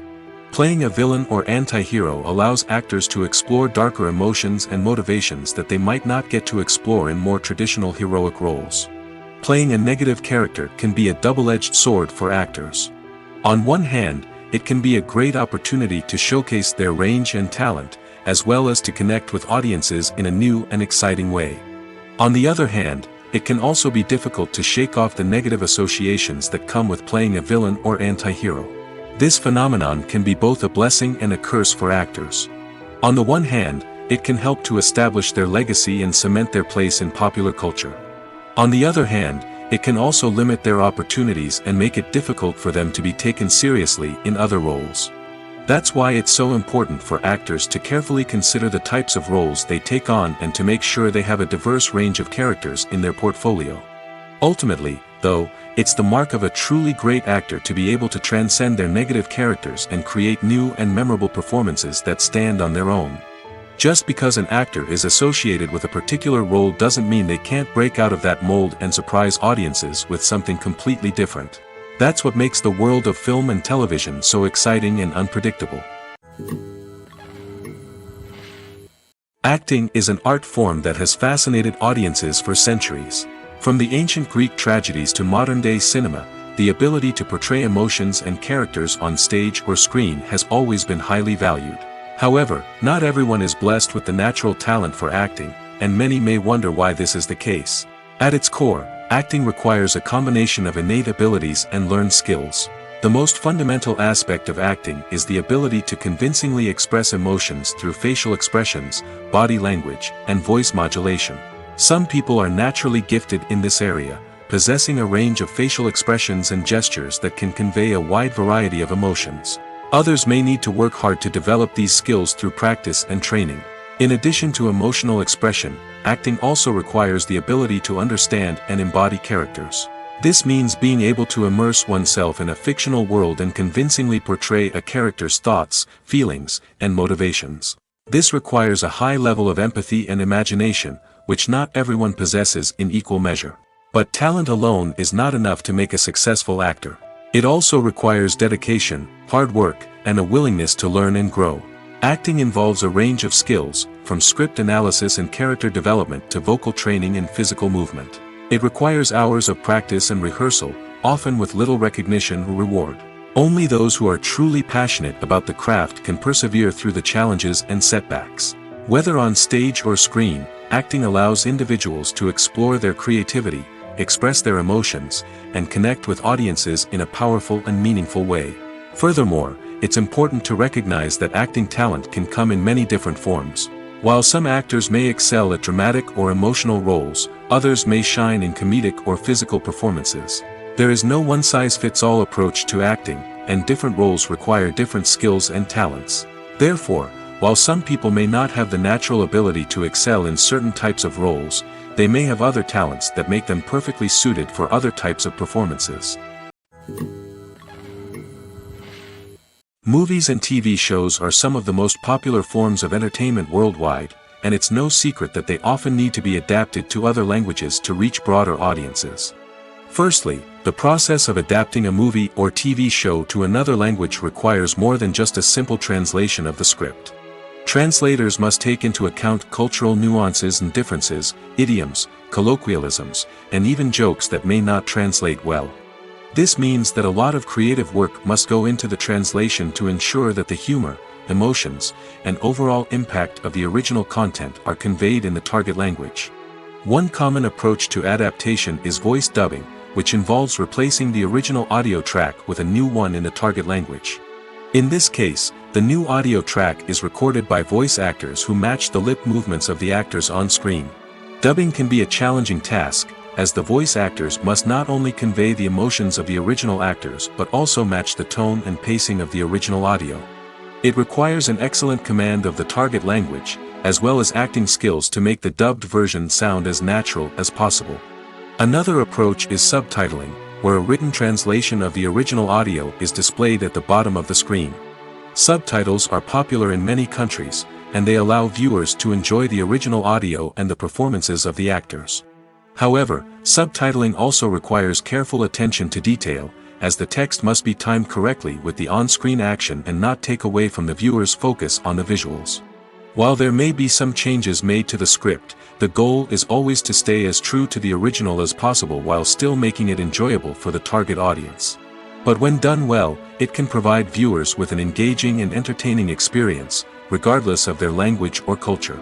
Playing a villain or anti-hero allows actors to explore darker emotions and motivations that they might not get to explore in more traditional heroic roles. Playing a negative character can be a double-edged sword for actors. On one hand, it can be a great opportunity to showcase their range and talent, as well as to connect with audiences in a new and exciting way. On the other hand, it can also be difficult to shake off the negative associations that come with playing a villain or anti-hero. This phenomenon can be both a blessing and a curse for actors. On the one hand, it can help to establish their legacy and cement their place in popular culture. On the other hand, it can also limit their opportunities and make it difficult for them to be taken seriously in other roles. That's why it's so important for actors to carefully consider the types of roles they take on and to make sure they have a diverse range of characters in their portfolio. Ultimately, though, It's the mark of a truly great actor to be able to transcend their negative characters and create new and memorable performances that stand on their own. Just because an actor is associated with a particular role doesn't mean they can't break out of that mold and surprise audiences with something completely different. That's what makes the world of film and television so exciting and unpredictable. Acting is an art form that has fascinated audiences for centuries. From the ancient Greek tragedies to modern-day cinema, the ability to portray emotions and characters on stage or screen has always been highly valued. However, not everyone is blessed with the natural talent for acting, and many may wonder why this is the case. At its core, acting requires a combination of innate abilities and learned skills. The most fundamental aspect of acting is the ability to convincingly express emotions through facial expressions, body language, and voice modulation. Some people are naturally gifted in this area, possessing a range of facial expressions and gestures that can convey a wide variety of emotions. Others may need to work hard to develop these skills through practice and training. In addition to emotional expression, acting also requires the ability to understand and embody characters. This means being able to immerse oneself in a fictional world and convincingly portray a character's thoughts, feelings, and motivations. This requires a high level of empathy and imagination, which not everyone possesses in equal measure. But talent alone is not enough to make a successful actor. It also requires dedication, hard work, and a willingness to learn and grow. Acting involves a range of skills, from script analysis and character development to vocal training and physical movement. It requires hours of practice and rehearsal, often with little recognition or reward. Only those who are truly passionate about the craft can persevere through the challenges and setbacks. Whether on stage or screen, acting allows individuals to explore their creativity, express their emotions, and connect with audiences in a powerful and meaningful way. Furthermore, it's important to recognize that acting talent can come in many different forms. While some actors may excel at dramatic or emotional roles, others may shine in comedic or physical performances. There is no one-size-fits-all approach to acting, and different roles require different skills and talents. Therefore, while some people may not have the natural ability to excel in certain types of roles, they may have other talents that make them perfectly suited for other types of performances. Movies and TV shows are some of the most popular forms of entertainment worldwide, and it's no secret that they often need to be adapted to other languages to reach broader audiences. Firstly, the process of adapting a movie or TV show to another language requires more than just a simple translation of the script. Translators must take into account cultural nuances and differences, idioms, colloquialisms, and even jokes that may not translate well. This means that a lot of creative work must go into the translation to ensure that the humor, emotions, and overall impact of the original content are conveyed in the target language. One common approach to adaptation is voice dubbing, which involves replacing the original audio track with a new one in the target language. In this case, the new audio track is recorded by voice actors who match the lip movements of the actors on screen. Dubbing can be a challenging task, as the voice actors must not only convey the emotions of the original actors but also match the tone and pacing of the original audio. It requires an excellent command of the target language, as well as acting skills to make the dubbed version sound as natural as possible. Another approach is subtitling, where a written translation of the original audio is displayed at the bottom of the screen. Subtitles are popular in many countries, and they allow viewers to enjoy the original audio and the performances of the actors. However, subtitling also requires careful attention to detail, as the text must be timed correctly with the on-screen action and not take away from the viewer's focus on the visuals. While there may be some changes made to the script, the goal is always to stay as true to the original as possible while still making it enjoyable for the target audience. But when done well, it can provide viewers with an engaging and entertaining experience, regardless of their language or culture.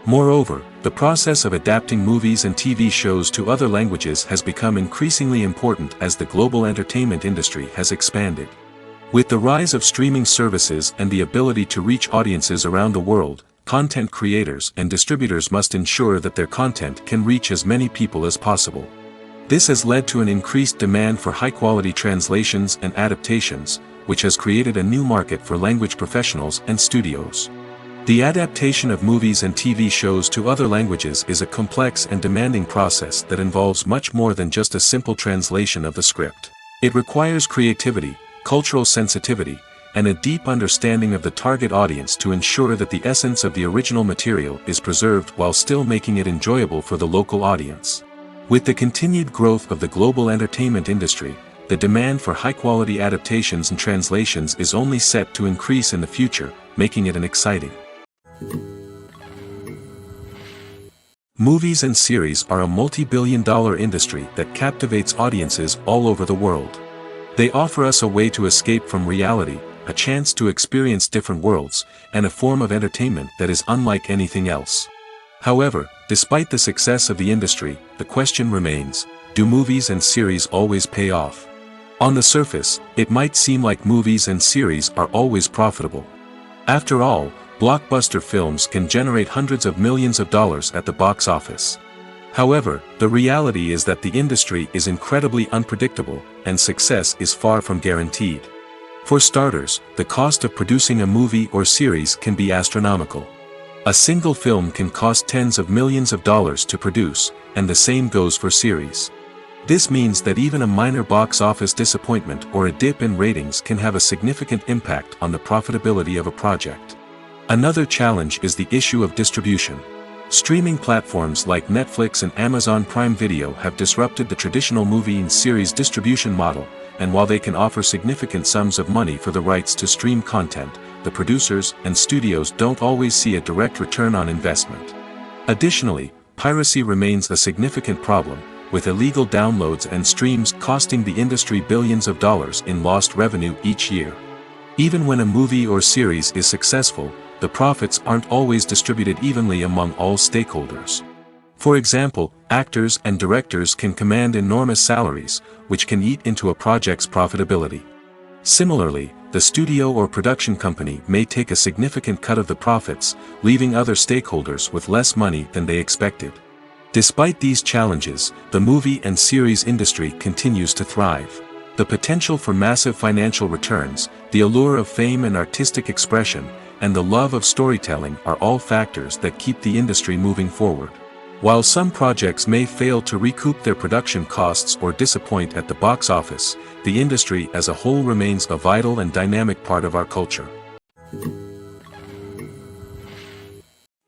Moreover, the process of adapting movies and TV shows to other languages has become increasingly important as the global entertainment industry has expanded. With the rise of streaming services and the ability to reach audiences around the world, content creators and distributors must ensure that their content can reach as many people as possible. This has led to an increased demand for high-quality translations and adaptations, which has created a new market for language professionals and studios. The adaptation of movies and TV shows to other languages is a complex and demanding process that involves much more than just a simple translation of the script. It requires creativity, cultural sensitivity, and a deep understanding of the target audience to ensure that the essence of the original material is preserved while still making it enjoyable for the local audience. With the continued growth of the global entertainment industry, the demand for high-quality adaptations and translations is only set to increase in the future, making it an exciting. Movies and series are a multi-billion-dollar industry that captivates audiences all over the world. They offer us a way to escape from reality, a chance to experience different worlds, and a form of entertainment that is unlike anything else. However, despite the success of the industry, the question remains, do movies and series always pay off? On the surface, it might seem like movies and series are always profitable. After all, blockbuster films can generate hundreds of millions of dollars at the box office. However, the reality is that the industry is incredibly unpredictable, and success is far from guaranteed. For starters, the cost of producing a movie or series can be astronomical. A single film can cost tens of millions of dollars to produce, and the same goes for series. This means that even a minor box office disappointment or a dip in ratings can have a significant impact on the profitability of a project. Another challenge is the issue of distribution. Streaming platforms like Netflix and Amazon Prime Video have disrupted the traditional movie and series distribution model, and while they can offer significant sums of money for the rights to stream content, the producers and studios don't always see a direct return on investment. Additionally, piracy remains a significant problem, with illegal downloads and streams costing the industry billions of dollars in lost revenue each year. Even when a movie or series is successful, the profits aren't always distributed evenly among all stakeholders. For example, actors and directors can command enormous salaries, which can eat into a project's profitability. Similarly, the studio or production company may take a significant cut of the profits, leaving other stakeholders with less money than they expected. Despite these challenges, the movie and series industry continues to thrive. The potential for massive financial returns, the allure of fame and artistic expression, and the love of storytelling are all factors that keep the industry moving forward. While some projects may fail to recoup their production costs or disappoint at the box office, the industry as a whole remains a vital and dynamic part of our culture.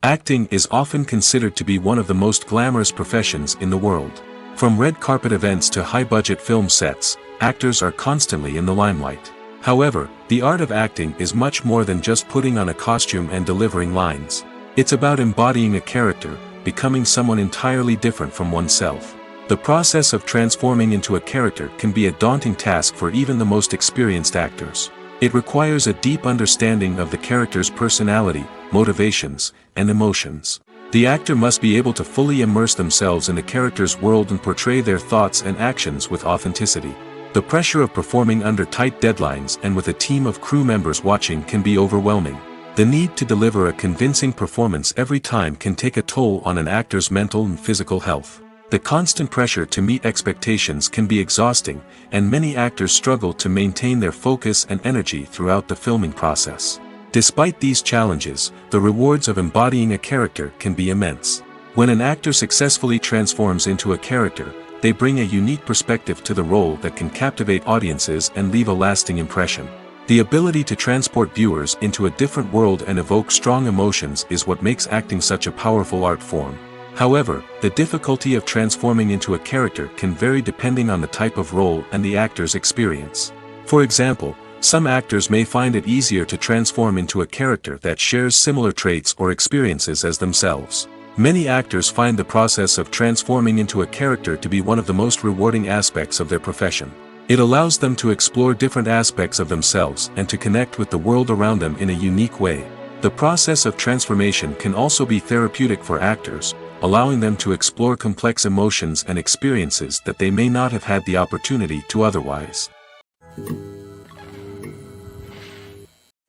Acting is often considered to be one of the most glamorous professions in the world. From red carpet events to high-budget film sets, actors are constantly in the limelight. However, the art of acting is much more than just putting on a costume and delivering lines. It's about embodying a character, becoming someone entirely different from oneself. The process of transforming into a character can be a daunting task for even the most experienced actors. It requires a deep understanding of the character's personality, motivations, and emotions. The actor must be able to fully immerse themselves in the character's world and portray their thoughts and actions with authenticity. The pressure of performing under tight deadlines and with a team of crew members watching can be overwhelming. The need to deliver a convincing performance every time can take a toll on an actor's mental and physical health. The constant pressure to meet expectations can be exhausting, and many actors struggle to maintain their focus and energy throughout the filming process. Despite these challenges, the rewards of embodying a character can be immense. When an actor successfully transforms into a character, they bring a unique perspective to the role that can captivate audiences and leave a lasting impression. The ability to transport viewers into a different world and evoke strong emotions is what makes acting such a powerful art form. However, the difficulty of transforming into a character can vary depending on the type of role and the actor's experience. For example, some actors may find it easier to transform into a character that shares similar traits or experiences as themselves. Many actors find the process of transforming into a character to be one of the most rewarding aspects of their profession. It allows them to explore different aspects of themselves and to connect with the world around them in a unique way. The process of transformation can also be therapeutic for actors, allowing them to explore complex emotions and experiences that they may not have had the opportunity to otherwise.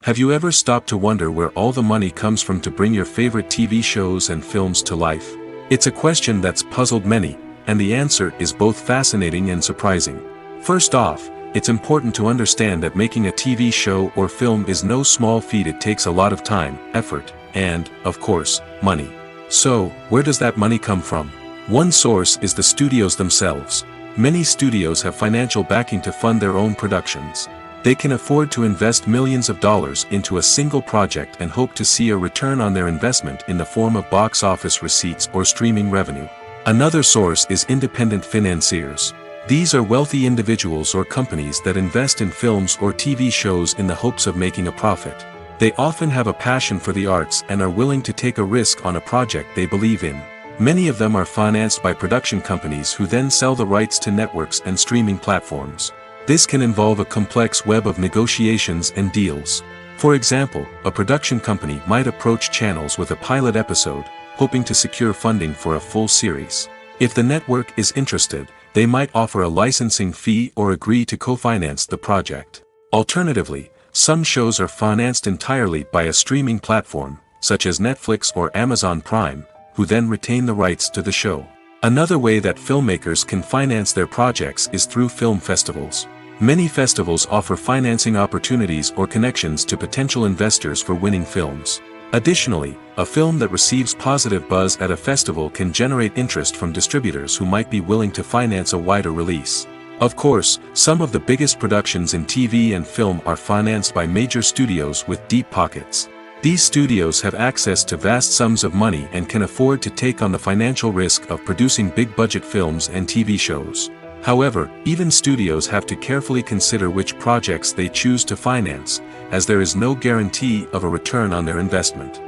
Have you ever stopped to wonder where all the money comes from to bring your favorite TV shows and films to life? It's a question that's puzzled many, and the answer is both fascinating and surprising. First off, it's important to understand that making a TV show or film is no small feat. It takes a lot of time, effort, and, of course, money. So, where does that money come from? One source is the studios themselves. Many studios have financial backing to fund their own productions. They can afford to invest millions of dollars into a single project and hope to see a return on their investment in the form of box office receipts or streaming revenue. Another source is independent financiers. These are wealthy individuals or companies that invest in films or TV shows in the hopes of making a profit. They often have a passion for the arts and are willing to take a risk on a project they believe in. Many of them are financed by production companies who then sell the rights to networks and streaming platforms. This can involve a complex web of negotiations and deals. For example, a production company might approach channels with a pilot episode, hoping to secure funding for a full series. If the network is interested, they might offer a licensing fee or agree to co-finance the project. Alternatively, some shows are financed entirely by a streaming platform, such as Netflix or Amazon Prime, who then retain the rights to the show. Another way that filmmakers can finance their projects is through film festivals. Many festivals offer financing opportunities or connections to potential investors for winning films. Additionally, a film that receives positive buzz at a festival can generate interest from distributors who might be willing to finance a wider release. Of course, some of the biggest productions in TV and film are financed by major studios with deep pockets. These studios have access to vast sums of money and can afford to take on the financial risk of producing big-budget films and TV shows. However, even studios have to carefully consider which projects they choose to finance, as there is no guarantee of a return on their investment.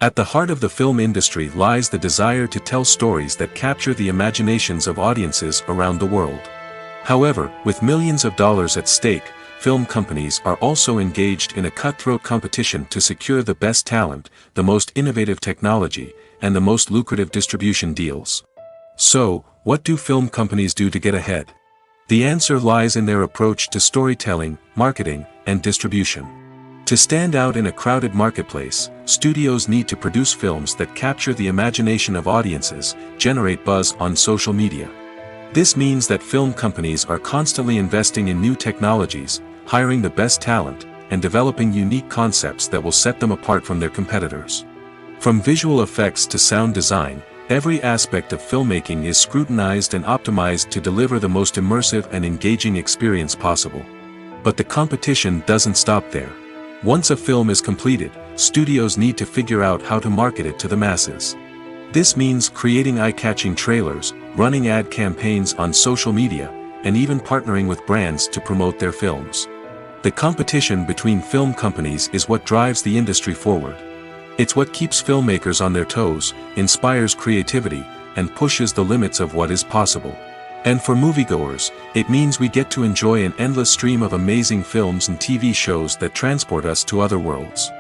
At the heart of the film industry lies the desire to tell stories that capture the imaginations of audiences around the world. However, with millions of dollars at stake, film companies are also engaged in a cutthroat competition to secure the best talent, the most innovative technology, and the most lucrative distribution deals. So, what do film companies do to get ahead? The answer lies in their approach to storytelling, marketing, and distribution. To stand out in a crowded marketplace, studios need to produce films that capture the imagination of audiences, generate buzz on social media. This means that film companies are constantly investing in new technologies, hiring the best talent, and developing unique concepts that will set them apart from their competitors. From visual effects to sound design, every aspect of filmmaking is scrutinized and optimized to deliver the most immersive and engaging experience possible. But the competition doesn't stop there. Once a film is completed, studios need to figure out how to market it to the masses. This means creating eye-catching trailers, running ad campaigns on social media, and even partnering with brands to promote their films. The competition between film companies is what drives the industry forward. It's what keeps filmmakers on their toes, inspires creativity, and pushes the limits of what is possible. And for moviegoers, it means we get to enjoy an endless stream of amazing films and TV shows that transport us to other worlds.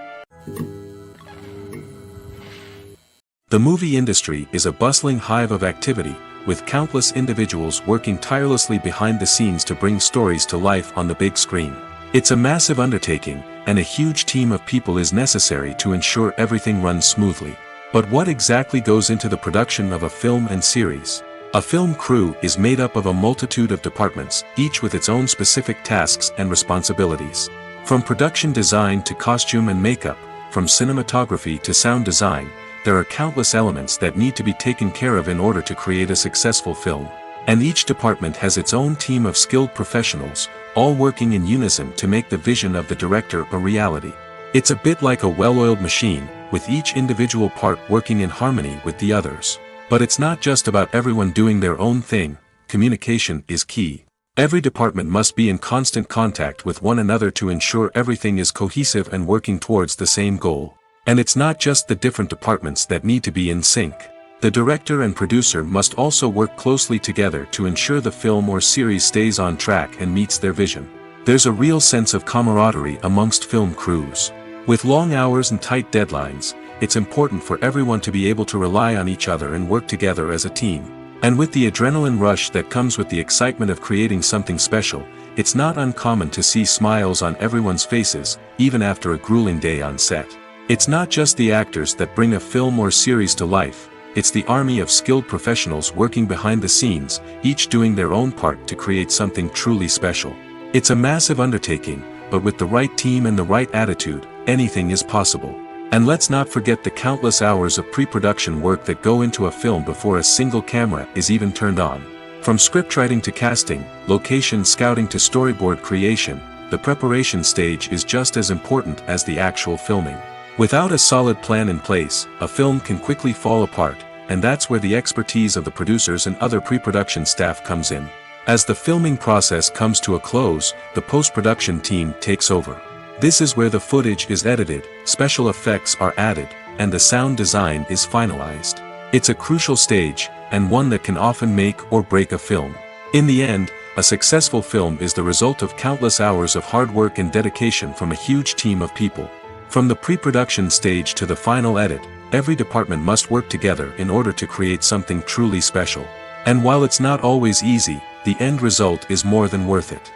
The movie industry is a bustling hive of activity, with countless individuals working tirelessly behind the scenes to bring stories to life on the big screen. It's a massive undertaking, and a huge team of people is necessary to ensure everything runs smoothly. But what exactly goes into the production of a film and series? A film crew is made up of a multitude of departments, each with its own specific tasks and responsibilities. From production design to costume and makeup, from cinematography to sound design, there are countless elements that need to be taken care of in order to create a successful film. And each department has its own team of skilled professionals, all working in unison to make the vision of the director a reality. It's a bit like a well-oiled machine, with each individual part working in harmony with the others. But it's not just about everyone doing their own thing. Communication is key. Every department must be in constant contact with one another to ensure everything is cohesive and working towards the same goal. And it's not just the different departments that need to be in sync. The director and producer must also work closely together to ensure the film or series stays on track and meets their vision. There's a real sense of camaraderie amongst film crews. With long hours and tight deadlines, it's important for everyone to be able to rely on each other and work together as a team. And with the adrenaline rush that comes with the excitement of creating something special, it's not uncommon to see smiles on everyone's faces, even after a grueling day on set. It's not just the actors that bring a film or series to life, it's the army of skilled professionals working behind the scenes, each doing their own part to create something truly special. It's a massive undertaking, but with the right team and the right attitude, anything is possible. And let's not forget the countless hours of pre-production work that go into a film before a single camera is even turned on. From scriptwriting to casting, location scouting to storyboard creation, the preparation stage is just as important as the actual filming. Without a solid plan in place, a film can quickly fall apart, and that's where the expertise of the producers and other pre-production staff comes in. As the filming process comes to a close, the post-production team takes over. This is where the footage is edited, special effects are added, and the sound design is finalized. It's a crucial stage, and one that can often make or break a film. In the end, a successful film is the result of countless hours of hard work and dedication from a huge team of people. From the pre-production stage to the final edit, every department must work together in order to create something truly special. And while it's not always easy, the end result is more than worth it.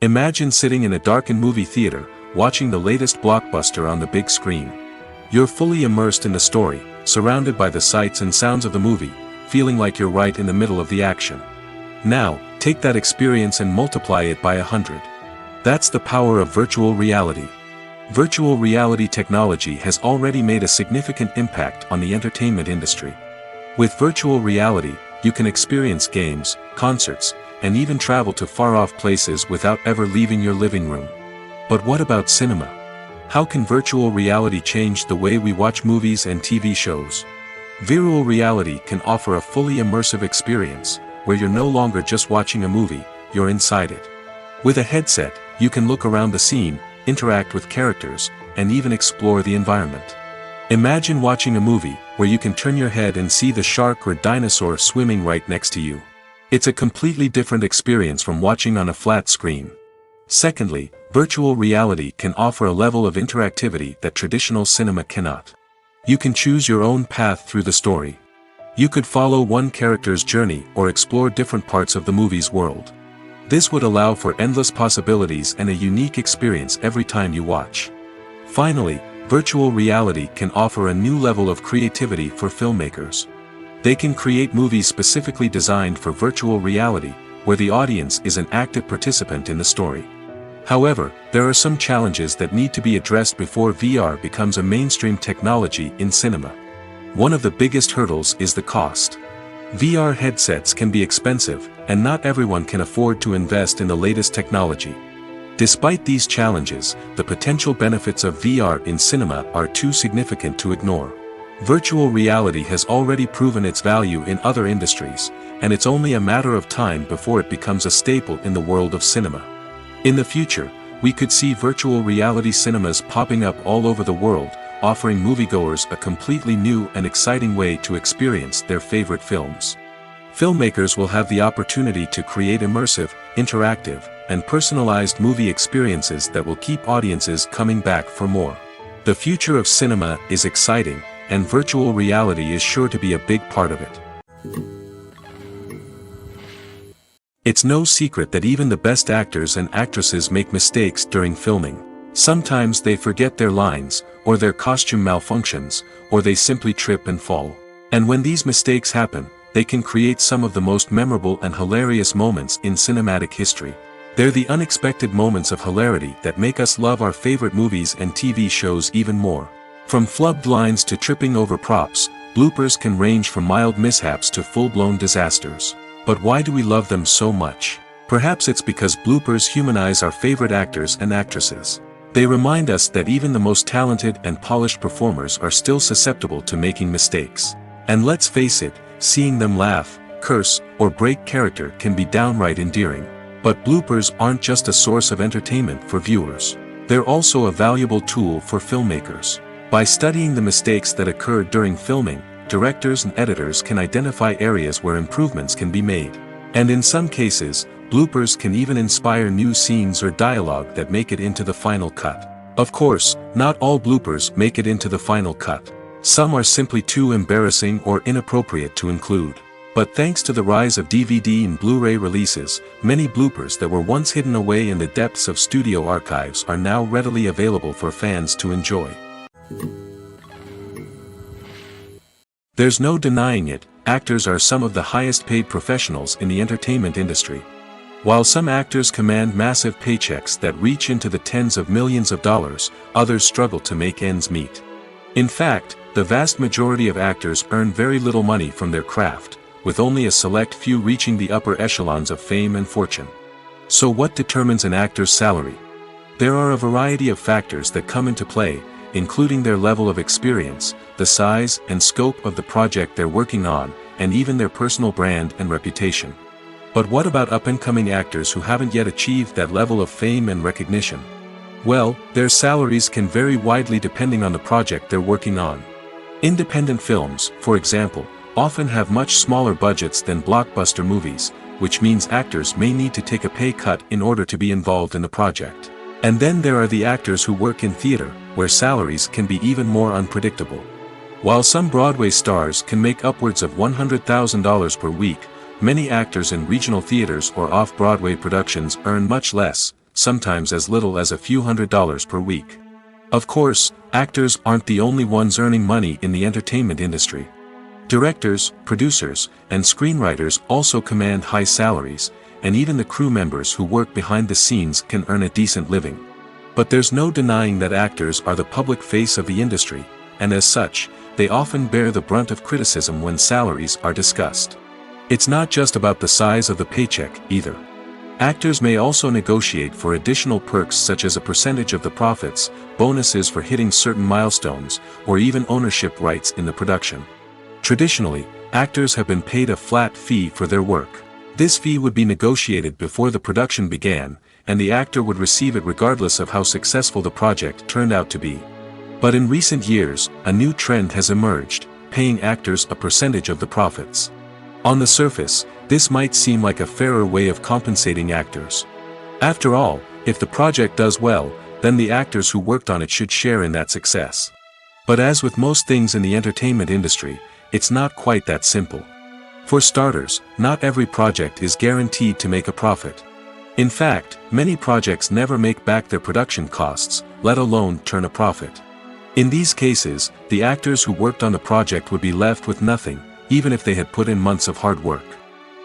Imagine sitting in a darkened movie theater, watching the latest blockbuster on the big screen. You're fully immersed in the story, surrounded by the sights and sounds of the movie, feeling like you're right in the middle of the action. Now, take that experience and multiply it by 100. That's the power of virtual reality. Virtual reality technology has already made a significant impact on the entertainment industry. With virtual reality, you can experience games, concerts, and even travel to far-off places without ever leaving your living room. But what about cinema? How can virtual reality change the way we watch movies and TV shows? Virtual reality can offer a fully immersive experience, where you're no longer just watching a movie, you're inside it. With a headset, you can look around the scene, interact with characters, and even explore the environment. Imagine watching a movie where you can turn your head and see the shark or dinosaur swimming right next to you. It's a completely different experience from watching on a flat screen. Secondly, virtual reality can offer a level of interactivity that traditional cinema cannot. You can choose your own path through the story. You could follow one character's journey or explore different parts of the movie's world. This would allow for endless possibilities and a unique experience every time you watch. Finally, virtual reality can offer a new level of creativity for filmmakers. They can create movies specifically designed for virtual reality, where the audience is an active participant in the story. However, there are some challenges that need to be addressed before VR becomes a mainstream technology in cinema. One of the biggest hurdles is the cost. VR headsets can be expensive, and not everyone can afford to invest in the latest technology. Despite these challenges, the potential benefits of VR in cinema are too significant to ignore. Virtual reality has already proven its value in other industries, and it's only a matter of time before it becomes a staple in the world of cinema. In the future, we could see virtual reality cinemas popping up all over the world, offering moviegoers a completely new and exciting way to experience their favorite films. Filmmakers will have the opportunity to create immersive, interactive, and personalized movie experiences that will keep audiences coming back for more. The future of cinema is exciting, and virtual reality is sure to be a big part of it. It's no secret that even the best actors and actresses make mistakes during filming. Sometimes they forget their lines, or their costume malfunctions, or they simply trip and fall. And when these mistakes happen, they can create some of the most memorable and hilarious moments in cinematic history. They're the unexpected moments of hilarity that make us love our favorite movies and TV shows even more. From flubbed lines to tripping over props, bloopers can range from mild mishaps to full-blown disasters. But why do we love them so much? Perhaps it's because bloopers humanize our favorite actors and actresses. They remind us that even the most talented and polished performers are still susceptible to making mistakes. And let's face it, seeing them laugh, curse, or break character can be downright endearing. But bloopers aren't just a source of entertainment for viewers. They're also a valuable tool for filmmakers. By studying the mistakes that occurred during filming, directors and editors can identify areas where improvements can be made. And in some cases, bloopers can even inspire new scenes or dialogue that make it into the final cut. Of course, not all bloopers make it into the final cut. Some are simply too embarrassing or inappropriate to include. But thanks to the rise of DVD and Blu-ray releases, many bloopers that were once hidden away in the depths of studio archives are now readily available for fans to enjoy. There's no denying it, actors are some of the highest paid professionals in the entertainment industry. While some actors command massive paychecks that reach into the tens of millions of dollars, others struggle to make ends meet. In fact, the vast majority of actors earn very little money from their craft, with only a select few reaching the upper echelons of fame and fortune. So what determines an actor's salary? There are a variety of factors that come into play, including their level of experience, the size and scope of the project they're working on, and even their personal brand and reputation. But what about up-and-coming actors who haven't yet achieved that level of fame and recognition? Well, their salaries can vary widely depending on the project they're working on. Independent films, for example, often have much smaller budgets than blockbuster movies, which means actors may need to take a pay cut in order to be involved in the project. And then there are the actors who work in theater, where salaries can be even more unpredictable. While some Broadway stars can make upwards of $100,000 per week, many actors in regional theaters or off-Broadway productions earn much less, sometimes as little as a few $100s per week. Of course, actors aren't the only ones earning money in the entertainment industry. Directors, producers, and screenwriters also command high salaries, and even the crew members who work behind the scenes can earn a decent living. But there's no denying that actors are the public face of the industry, and as such, they often bear the brunt of criticism when salaries are discussed. It's not just about the size of the paycheck, either. Actors may also negotiate for additional perks such as a percentage of the profits, bonuses for hitting certain milestones, or even ownership rights in the production. Traditionally, actors have been paid a flat fee for their work. This fee would be negotiated before the production began, and the actor would receive it regardless of how successful the project turned out to be. But in recent years, a new trend has emerged, paying actors a percentage of the profits. On the surface, this might seem like a fairer way of compensating actors. After all, if the project does well, then the actors who worked on it should share in that success. But as with most things in the entertainment industry, it's not quite that simple. For starters, not every project is guaranteed to make a profit. In fact, many projects never make back their production costs, let alone turn a profit. In these cases, the actors who worked on the project would be left with nothing, even if they had put in months of hard work.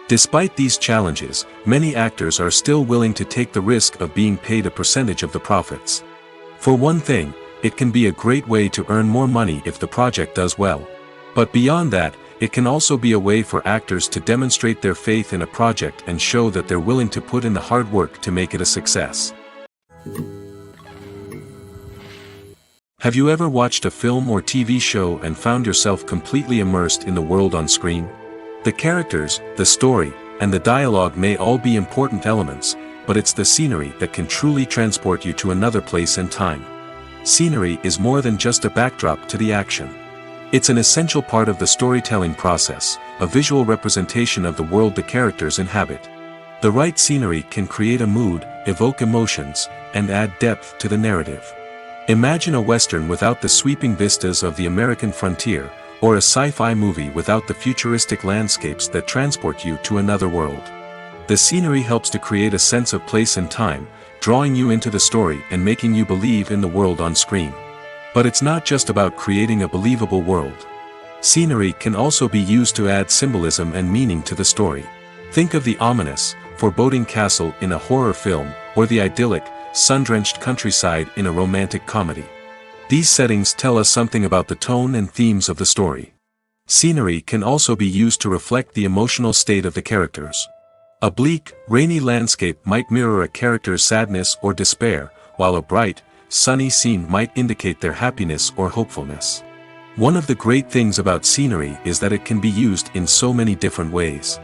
Despite these challenges, many actors are still willing to take the risk of being paid a percentage of the profits. For one thing, it can be a great way to earn more money if the project does well. But beyond that, it can also be a way for actors to demonstrate their faith in a project and show that they're willing to put in the hard work to make it a success. Have you ever watched a film or TV show and found yourself completely immersed in the world on screen? The characters, the story, and the dialogue may all be important elements, but it's the scenery that can truly transport you to another place and time. Scenery is more than just a backdrop to the action. It's an essential part of the storytelling process, a visual representation of the world the characters inhabit. The right scenery can create a mood, evoke emotions, and add depth to the narrative. Imagine a Western without the sweeping vistas of the American frontier, or a sci-fi movie without the futuristic landscapes that transport you to another world. The scenery helps to create a sense of place and time, drawing you into the story and making you believe in the world on screen. But it's not just about creating a believable world. Scenery can also be used to add symbolism and meaning to the story. Think of the ominous, foreboding castle in a horror film, or the idyllic, sun-drenched countryside in a romantic comedy. These settings tell us something about the tone and themes of the story. Scenery can also be used to reflect the emotional state of the characters. A bleak, rainy landscape might mirror a character's sadness or despair, while a bright, sunny scene might indicate their happiness or hopefulness. One of the great things about scenery is that it can be used in so many different ways.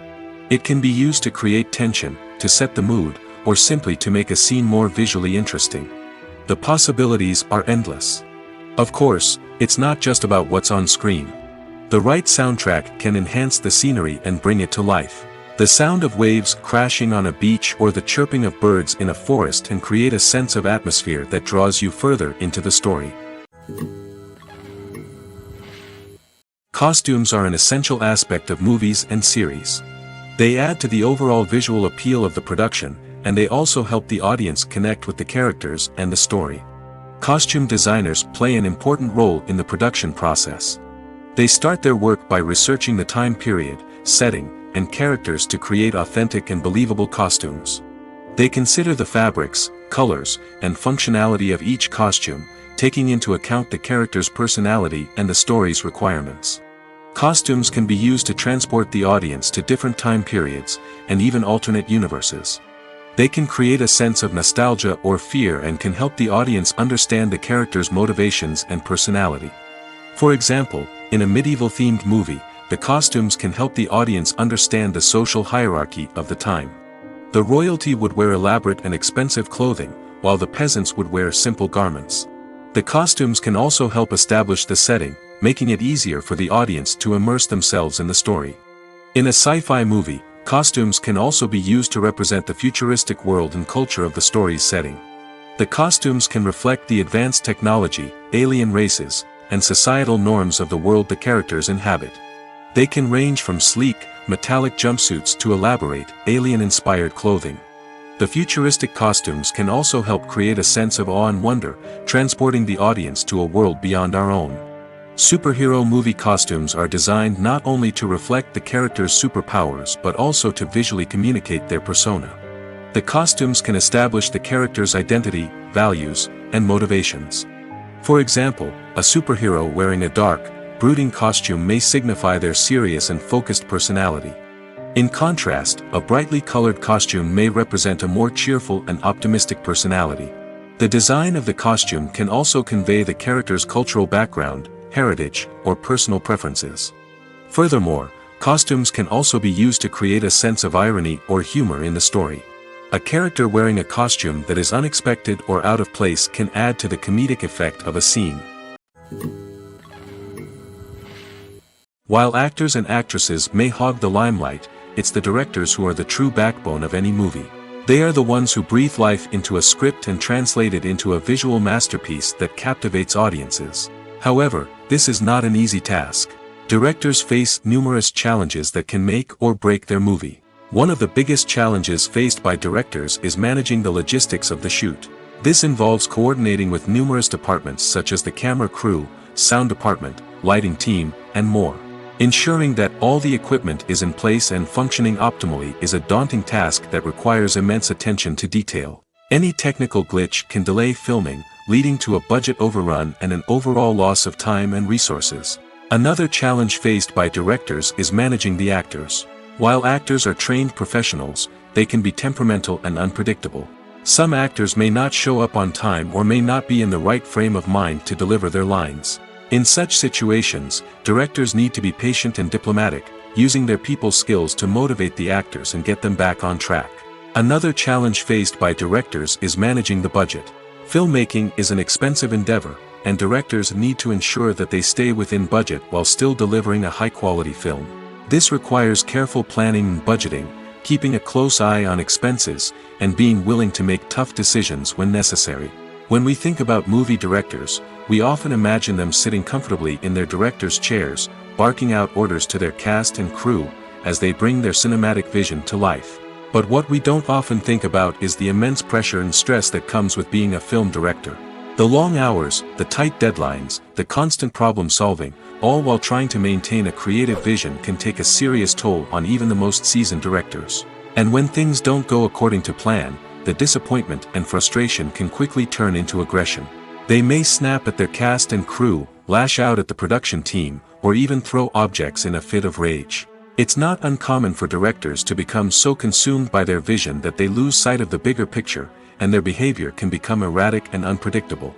It can be used to create tension, to set the mood, or simply to make a scene more visually interesting. The possibilities are endless. Of course, it's not just about what's on screen. The right soundtrack can enhance the scenery and bring it to life. The sound of waves crashing on a beach or the chirping of birds in a forest can create a sense of atmosphere that draws you further into the story. Costumes are an essential aspect of movies and series. They add to the overall visual appeal of the production, and they also help the audience connect with the characters and the story. Costume designers play an important role in the production process. They start their work by researching the time period, setting, and characters to create authentic and believable costumes. They consider the fabrics, colors, and functionality of each costume, taking into account the character's personality and the story's requirements. Costumes can be used to transport the audience to different time periods, and even alternate universes. They can create a sense of nostalgia or fear and can help the audience understand the character's motivations and personality. For example, in a medieval-themed movie, the costumes can help the audience understand the social hierarchy of the time. The royalty would wear elaborate and expensive clothing, while the peasants would wear simple garments. The costumes can also help establish the setting, making it easier for the audience to immerse themselves in the story. In a sci-fi movie, costumes can also be used to represent the futuristic world and culture of the story's setting. The costumes can reflect the advanced technology, alien races, and societal norms of the world the characters inhabit. They can range from sleek, metallic jumpsuits to elaborate, alien-inspired clothing. The futuristic costumes can also help create a sense of awe and wonder, transporting the audience to a world beyond our own. Superhero movie costumes are designed not only to reflect the character's superpowers but also to visually communicate their persona. The costumes can establish the character's identity, values, and motivations. For example, a superhero wearing a dark, brooding costume may signify their serious and focused personality. In contrast, a brightly colored costume may represent a more cheerful and optimistic personality. The design of the costume can also convey the character's cultural background, heritage, or personal preferences. Furthermore, costumes can also be used to create a sense of irony or humor in the story. A character wearing a costume that is unexpected or out of place can add to the comedic effect of a scene. While actors and actresses may hog the limelight, it's the directors who are the true backbone of any movie. They are the ones who breathe life into a script and translate it into a visual masterpiece that captivates audiences. However, this is not an easy task. Directors face numerous challenges that can make or break their movie. One of the biggest challenges faced by directors is managing the logistics of the shoot. This involves coordinating with numerous departments such as the camera crew, sound department, lighting team, and more. Ensuring that all the equipment is in place and functioning optimally is a daunting task that requires immense attention to detail. Any technical glitch can delay filming, leading to a budget overrun and an overall loss of time and resources. Another challenge faced by directors is managing the actors. While actors are trained professionals, they can be temperamental and unpredictable. Some actors may not show up on time or may not be in the right frame of mind to deliver their lines. In such situations, directors need to be patient and diplomatic, using their people skills to motivate the actors and get them back on track. Another challenge faced by directors is managing the budget. Filmmaking is an expensive endeavor, and directors need to ensure that they stay within budget while still delivering a high-quality film. This requires careful planning and budgeting, keeping a close eye on expenses, and being willing to make tough decisions when necessary. When we think about movie directors, we often imagine them sitting comfortably in their director's chairs, barking out orders to their cast and crew, as they bring their cinematic vision to life. But what we don't often think about is the immense pressure and stress that comes with being a film director. The long hours, the tight deadlines, the constant problem solving, all while trying to maintain a creative vision can take a serious toll on even the most seasoned directors. And when things don't go according to plan, the disappointment and frustration can quickly turn into aggression. They may snap at their cast and crew, lash out at the production team, or even throw objects in a fit of rage. It's not uncommon for directors to become so consumed by their vision that they lose sight of the bigger picture, and their behavior can become erratic and unpredictable.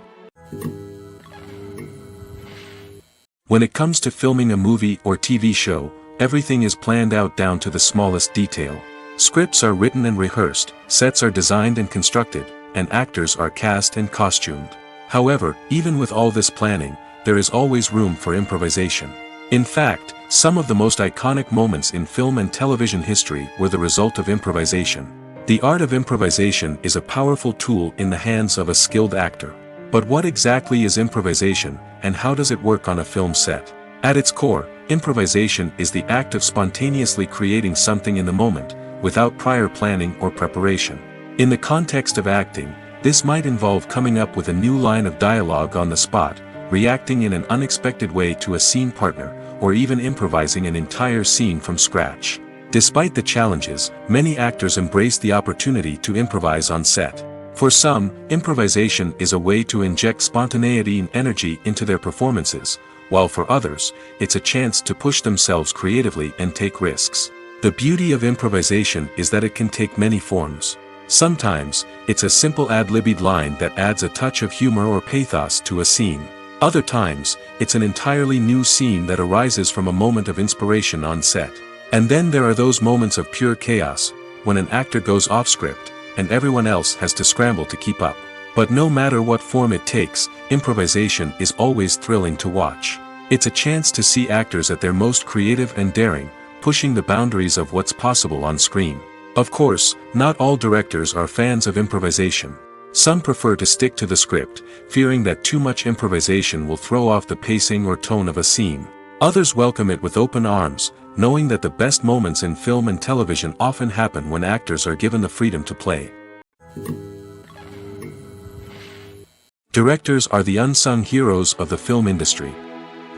When it comes to filming a movie or TV show, everything is planned out down to the smallest detail. Scripts are written and rehearsed, sets are designed and constructed, and actors are cast and costumed. However, even with all this planning, there is always room for improvisation. In fact, some of the most iconic moments in film and television history were the result of improvisation. The art of improvisation is a powerful tool in the hands of a skilled actor. But what exactly is improvisation, and how does it work on a film set? At its core, improvisation is the act of spontaneously creating something in the moment, without prior planning or preparation. In the context of acting, this might involve coming up with a new line of dialogue on the spot, reacting in an unexpected way to a scene partner, or even improvising an entire scene from scratch. Despite the challenges, many actors embrace the opportunity to improvise on set. For some, improvisation is a way to inject spontaneity and energy into their performances, while for others, it's a chance to push themselves creatively and take risks. The beauty of improvisation is that it can take many forms. Sometimes, it's a simple ad-libbed line that adds a touch of humor or pathos to a scene. Other times, it's an entirely new scene that arises from a moment of inspiration on set. And then there are those moments of pure chaos, when an actor goes off script, and everyone else has to scramble to keep up. But no matter what form it takes, improvisation is always thrilling to watch. It's a chance to see actors at their most creative and daring, pushing the boundaries of what's possible on screen. Of course, not all directors are fans of improvisation. Some prefer to stick to the script, fearing that too much improvisation will throw off the pacing or tone of a scene. Others welcome it with open arms, knowing that the best moments in film and television often happen when actors are given the freedom to play. Directors are the unsung heroes of the film industry.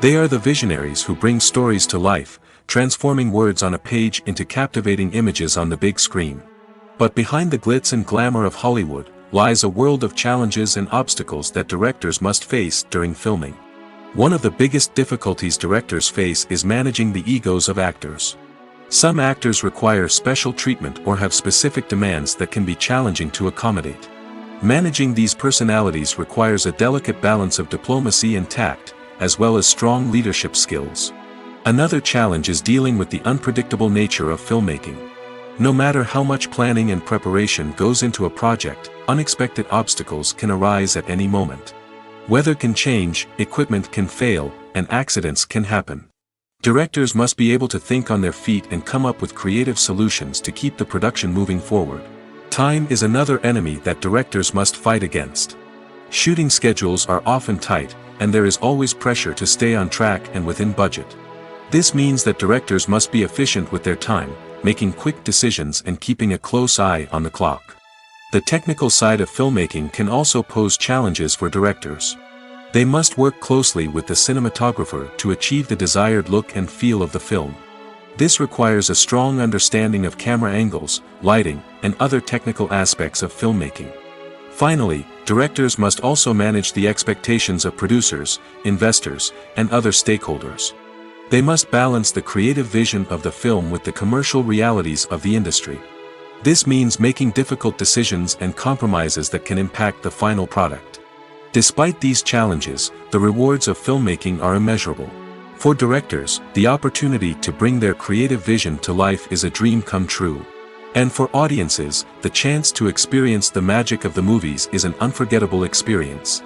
They are the visionaries who bring stories to life, transforming words on a page into captivating images on the big screen. But behind the glitz and glamour of Hollywood, lies a world of challenges and obstacles that directors must face during filming. One of the biggest difficulties directors face is managing the egos of actors. Some actors require special treatment or have specific demands that can be challenging to accommodate. Managing these personalities requires a delicate balance of diplomacy and tact, as well as strong leadership skills. Another challenge is dealing with the unpredictable nature of filmmaking. No matter how much planning and preparation goes into a project, unexpected obstacles can arise at any moment. Weather can change, equipment can fail, and accidents can happen. Directors must be able to think on their feet and come up with creative solutions to keep the production moving forward. Time is another enemy that directors must fight against. Shooting schedules are often tight, and there is always pressure to stay on track and within budget. This means that directors must be efficient with their time, making quick decisions and keeping a close eye on the clock. The technical side of filmmaking can also pose challenges for directors. They must work closely with the cinematographer to achieve the desired look and feel of the film. This requires a strong understanding of camera angles, lighting, and other technical aspects of filmmaking. Finally, directors must also manage the expectations of producers, investors, and other stakeholders. They must balance the creative vision of the film with the commercial realities of the industry. This means making difficult decisions and compromises that can impact the final product. Despite these challenges, the rewards of filmmaking are immeasurable. For directors, the opportunity to bring their creative vision to life is a dream come true. And for audiences, the chance to experience the magic of the movies is an unforgettable experience.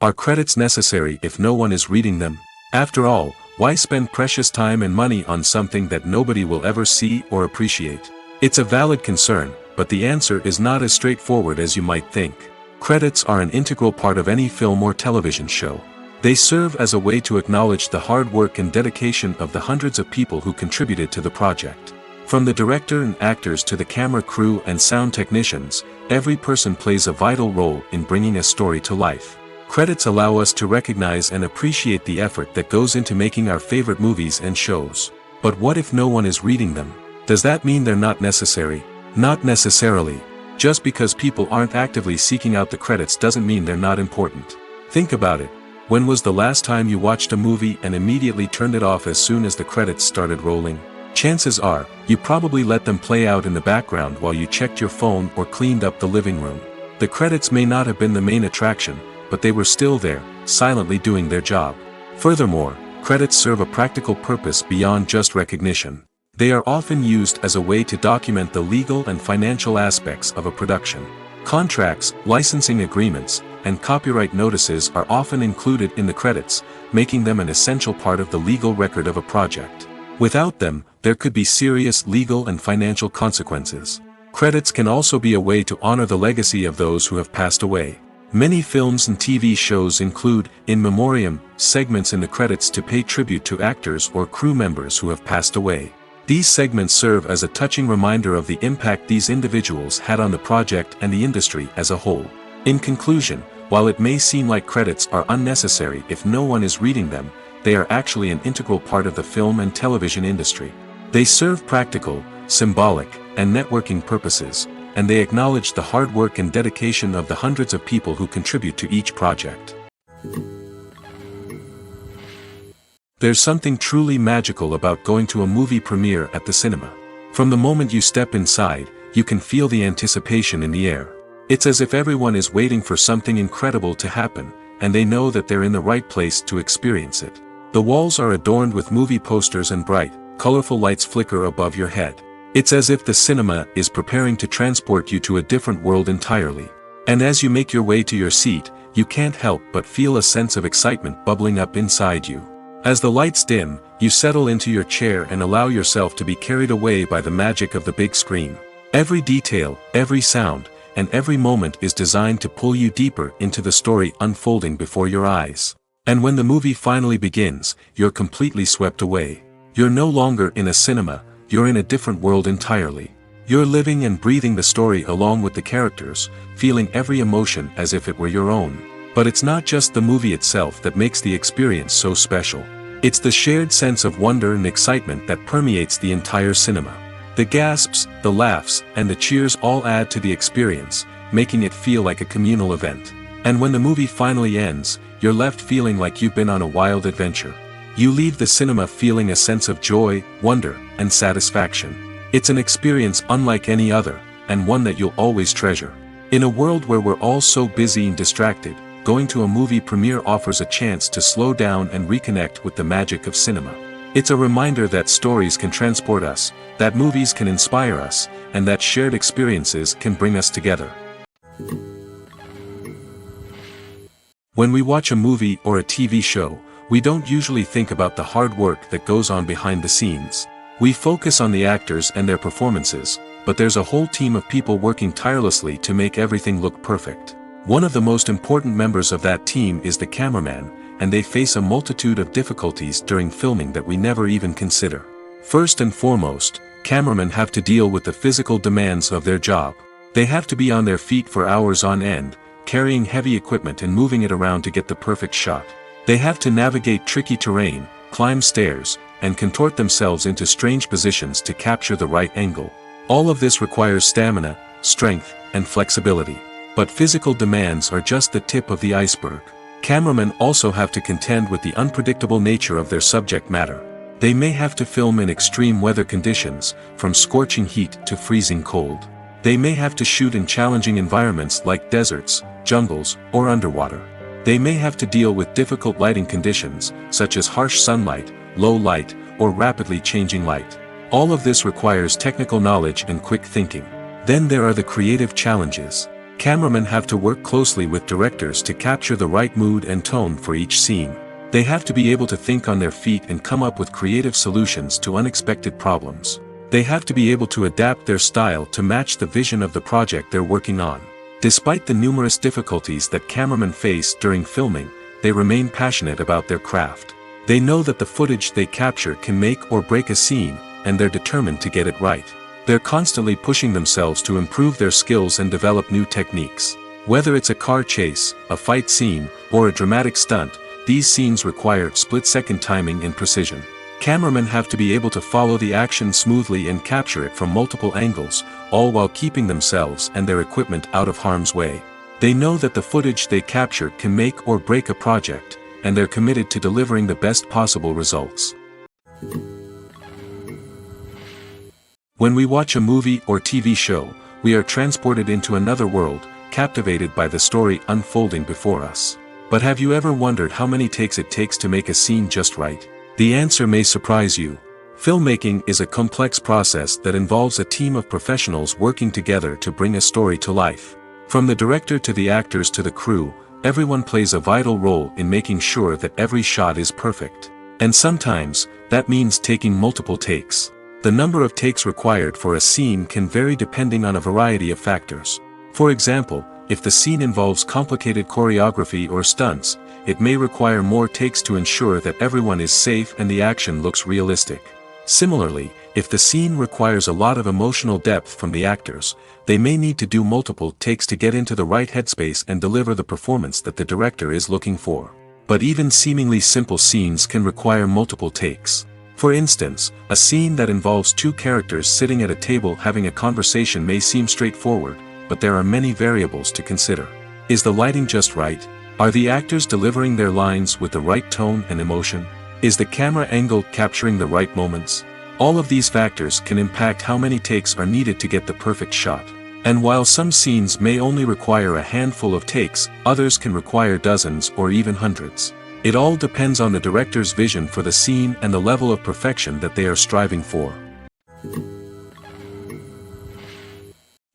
Are credits necessary if no one is reading them? After all, why spend precious time and money on something that nobody will ever see or appreciate? It's a valid concern, but the answer is not as straightforward as you might think. Credits are an integral part of any film or television show. They serve as a way to acknowledge the hard work and dedication of the hundreds of people who contributed to the project. From the director and actors to the camera crew and sound technicians, every person plays a vital role in bringing a story to life. Credits allow us to recognize and appreciate the effort that goes into making our favorite movies and shows. But what if no one is reading them? Does that mean they're not necessary? Not necessarily. Just because people aren't actively seeking out the credits doesn't mean they're not important. Think about it. When was the last time you watched a movie and immediately turned it off as soon as the credits started rolling? Chances are, you probably let them play out in the background while you checked your phone or cleaned up the living room. The credits may not have been the main attraction, but they were still there, silently doing their job. Furthermore, credits serve a practical purpose beyond just recognition. They are often used as a way to document the legal and financial aspects of a production. Contracts, licensing agreements, and copyright notices are often included in the credits, making them an essential part of the legal record of a project. Without them, there could be serious legal and financial consequences. Credits can also be a way to honor the legacy of those who have passed away. Many films and TV shows include, in memoriam, segments in the credits to pay tribute to actors or crew members who have passed away. These segments serve as a touching reminder of the impact these individuals had on the project and the industry as a whole. In conclusion, while it may seem like credits are unnecessary if no one is reading them, they are actually an integral part of the film and television industry. They serve practical, symbolic, and networking purposes, and they acknowledge the hard work and dedication of the hundreds of people who contribute to each project. There's something truly magical about going to a movie premiere at the cinema. From the moment you step inside, you can feel the anticipation in the air. It's as if everyone is waiting for something incredible to happen, and they know that they're in the right place to experience it. The walls are adorned with movie posters and bright, colorful lights flicker above your head. It's as if the cinema is preparing to transport you to a different world entirely. And as you make your way to your seat, you can't help but feel a sense of excitement bubbling up inside you. As the lights dim, you settle into your chair and allow yourself to be carried away by the magic of the big screen. Every detail, every sound, and every moment is designed to pull you deeper into the story unfolding before your eyes. And when the movie finally begins, you're completely swept away. You're no longer in a cinema, you're in a different world entirely. You're living and breathing the story along with the characters, feeling every emotion as if it were your own. But it's not just the movie itself that makes the experience so special. It's the shared sense of wonder and excitement that permeates the entire cinema. The gasps, the laughs, and the cheers all add to the experience, making it feel like a communal event. And when the movie finally ends, you're left feeling like you've been on a wild adventure. You leave the cinema feeling a sense of joy, wonder, and satisfaction. It's an experience unlike any other, and one that you'll always treasure. In a world where we're all so busy and distracted, going to a movie premiere offers a chance to slow down and reconnect with the magic of cinema. It's a reminder that stories can transport us, that movies can inspire us, and that shared experiences can bring us together. When we watch a movie or a TV show, we don't usually think about the hard work that goes on behind the scenes. We focus on the actors and their performances, but there's a whole team of people working tirelessly to make everything look perfect. One of the most important members of that team is the cameraman, and they face a multitude of difficulties during filming that we never even consider. First and foremost, cameramen have to deal with the physical demands of their job. They have to be on their feet for hours on end, carrying heavy equipment and moving it around to get the perfect shot. They have to navigate tricky terrain, climb stairs, and contort themselves into strange positions to capture the right angle. All of this requires stamina, strength, and flexibility. But physical demands are just the tip of the iceberg. Cameramen also have to contend with the unpredictable nature of their subject matter. They may have to film in extreme weather conditions, from scorching heat to freezing cold. They may have to shoot in challenging environments like deserts, jungles, or underwater. They may have to deal with difficult lighting conditions, such as harsh sunlight, low light, or rapidly changing light. All of this requires technical knowledge and quick thinking. Then there are the creative challenges. Cameramen have to work closely with directors to capture the right mood and tone for each scene. They have to be able to think on their feet and come up with creative solutions to unexpected problems. They have to be able to adapt their style to match the vision of the project they're working on. Despite the numerous difficulties that cameramen face during filming, they remain passionate about their craft. They know that the footage they capture can make or break a scene, and they're determined to get it right. They're constantly pushing themselves to improve their skills and develop new techniques. Whether it's a car chase, a fight scene, or a dramatic stunt, these scenes require split-second timing and precision. Cameramen have to be able to follow the action smoothly and capture it from multiple angles, all while keeping themselves and their equipment out of harm's way. They know that the footage they capture can make or break a project, and they're committed to delivering the best possible results. When we watch a movie or TV show, we are transported into another world, captivated by the story unfolding before us. But have you ever wondered how many takes it takes to make a scene just right? The answer may surprise you. Filmmaking is a complex process that involves a team of professionals working together to bring a story to life. From the director to the actors to the crew, everyone plays a vital role in making sure that every shot is perfect. And sometimes, that means taking multiple takes. The number of takes required for a scene can vary depending on a variety of factors. For example, if the scene involves complicated choreography or stunts, it may require more takes to ensure that everyone is safe and the action looks realistic. Similarly, if the scene requires a lot of emotional depth from the actors, they may need to do multiple takes to get into the right headspace and deliver the performance that the director is looking for. But even seemingly simple scenes can require multiple takes. For instance, a scene that involves two characters sitting at a table having a conversation may seem straightforward, but there are many variables to consider. Is the lighting just right? Are the actors delivering their lines with the right tone and emotion? Is the camera angle capturing the right moments? All of these factors can impact how many takes are needed to get the perfect shot. And while some scenes may only require a handful of takes, others can require dozens or even hundreds. It all depends on the director's vision for the scene and the level of perfection that they are striving for.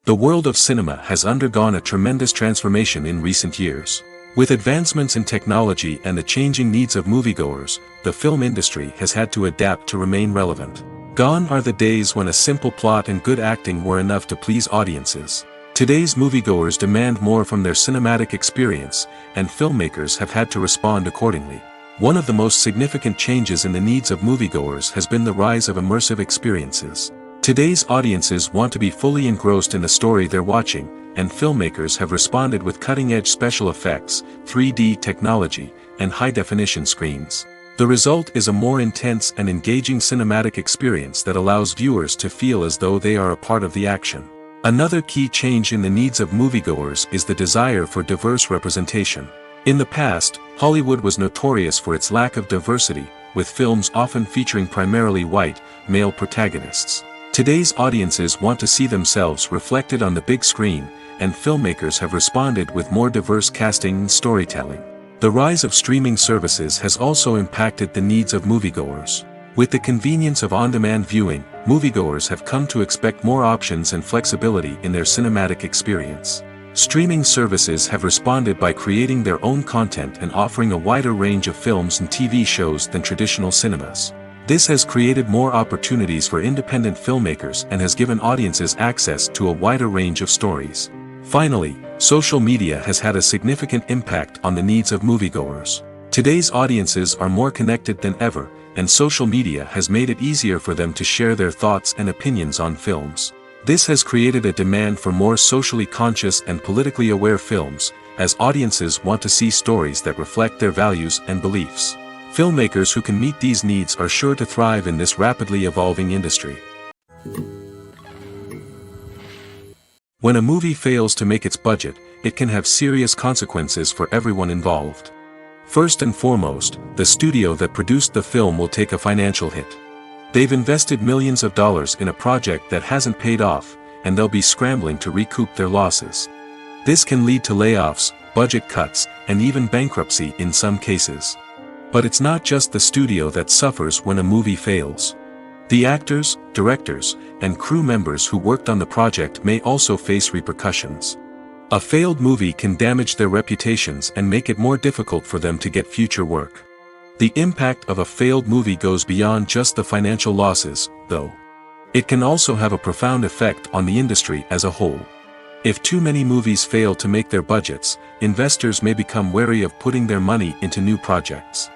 The world of cinema has undergone a tremendous transformation in recent years. With advancements in technology and the changing needs of moviegoers, the film industry has had to adapt to remain relevant. Gone are the days when a simple plot and good acting were enough to please audiences. Today's moviegoers demand more from their cinematic experience, and filmmakers have had to respond accordingly. One of the most significant changes in the needs of moviegoers has been the rise of immersive experiences. Today's audiences want to be fully engrossed in the story they're watching, and filmmakers have responded with cutting-edge special effects, 3D technology, and high-definition screens. The result is a more intense and engaging cinematic experience that allows viewers to feel as though they are a part of the action. Another key change in the needs of moviegoers is the desire for diverse representation. In the past, Hollywood was notorious for its lack of diversity, with films often featuring primarily white, male protagonists. Today's audiences want to see themselves reflected on the big screen, and filmmakers have responded with more diverse casting and storytelling. The rise of streaming services has also impacted the needs of moviegoers. With the convenience of on-demand viewing, moviegoers have come to expect more options and flexibility in their cinematic experience. Streaming services have responded by creating their own content and offering a wider range of films and TV shows than traditional cinemas. This has created more opportunities for independent filmmakers and has given audiences access to a wider range of stories. Finally, social media has had a significant impact on the needs of moviegoers. Today's audiences are more connected than ever, and social media has made it easier for them to share their thoughts and opinions on films. This has created a demand for more socially conscious and politically aware films, as audiences want to see stories that reflect their values and beliefs. Filmmakers who can meet these needs are sure to thrive in this rapidly evolving industry. When a movie fails to make its budget, it can have serious consequences for everyone involved. First and foremost, the studio that produced the film will take a financial hit. They've invested millions of dollars in a project that hasn't paid off, and they'll be scrambling to recoup their losses. This can lead to layoffs, budget cuts, and even bankruptcy in some cases. But it's not just the studio that suffers when a movie fails. The actors, directors, and crew members who worked on the project may also face repercussions. A failed movie can damage their reputations and make it more difficult for them to get future work. The impact of a failed movie goes beyond just the financial losses, though. It can also have a profound effect on the industry as a whole. If too many movies fail to make their budgets, investors may become wary of putting their money into new projects.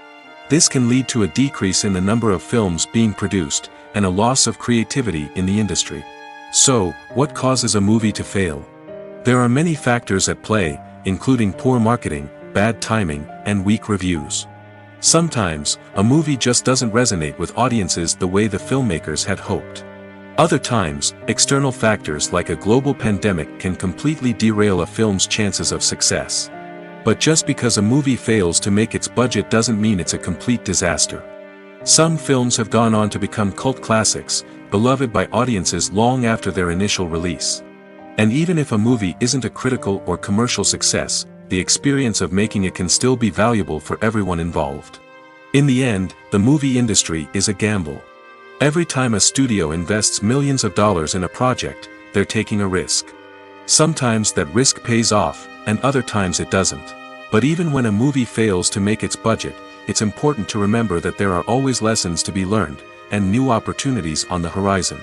This can lead to a decrease in the number of films being produced, and a loss of creativity in the industry. So, what causes a movie to fail? There are many factors at play, including poor marketing, bad timing, and weak reviews. Sometimes, a movie just doesn't resonate with audiences the way the filmmakers had hoped. Other times, external factors like a global pandemic can completely derail a film's chances of success. But just because a movie fails to make its budget doesn't mean it's a complete disaster. Some films have gone on to become cult classics, beloved by audiences long after their initial release. And even if a movie isn't a critical or commercial success, the experience of making it can still be valuable for everyone involved. In the end, the movie industry is a gamble. Every time a studio invests millions of dollars in a project, they're taking a risk. Sometimes that risk pays off, and other times it doesn't. But even when a movie fails to make its budget, it's important to remember that there are always lessons to be learned, and new opportunities on the horizon.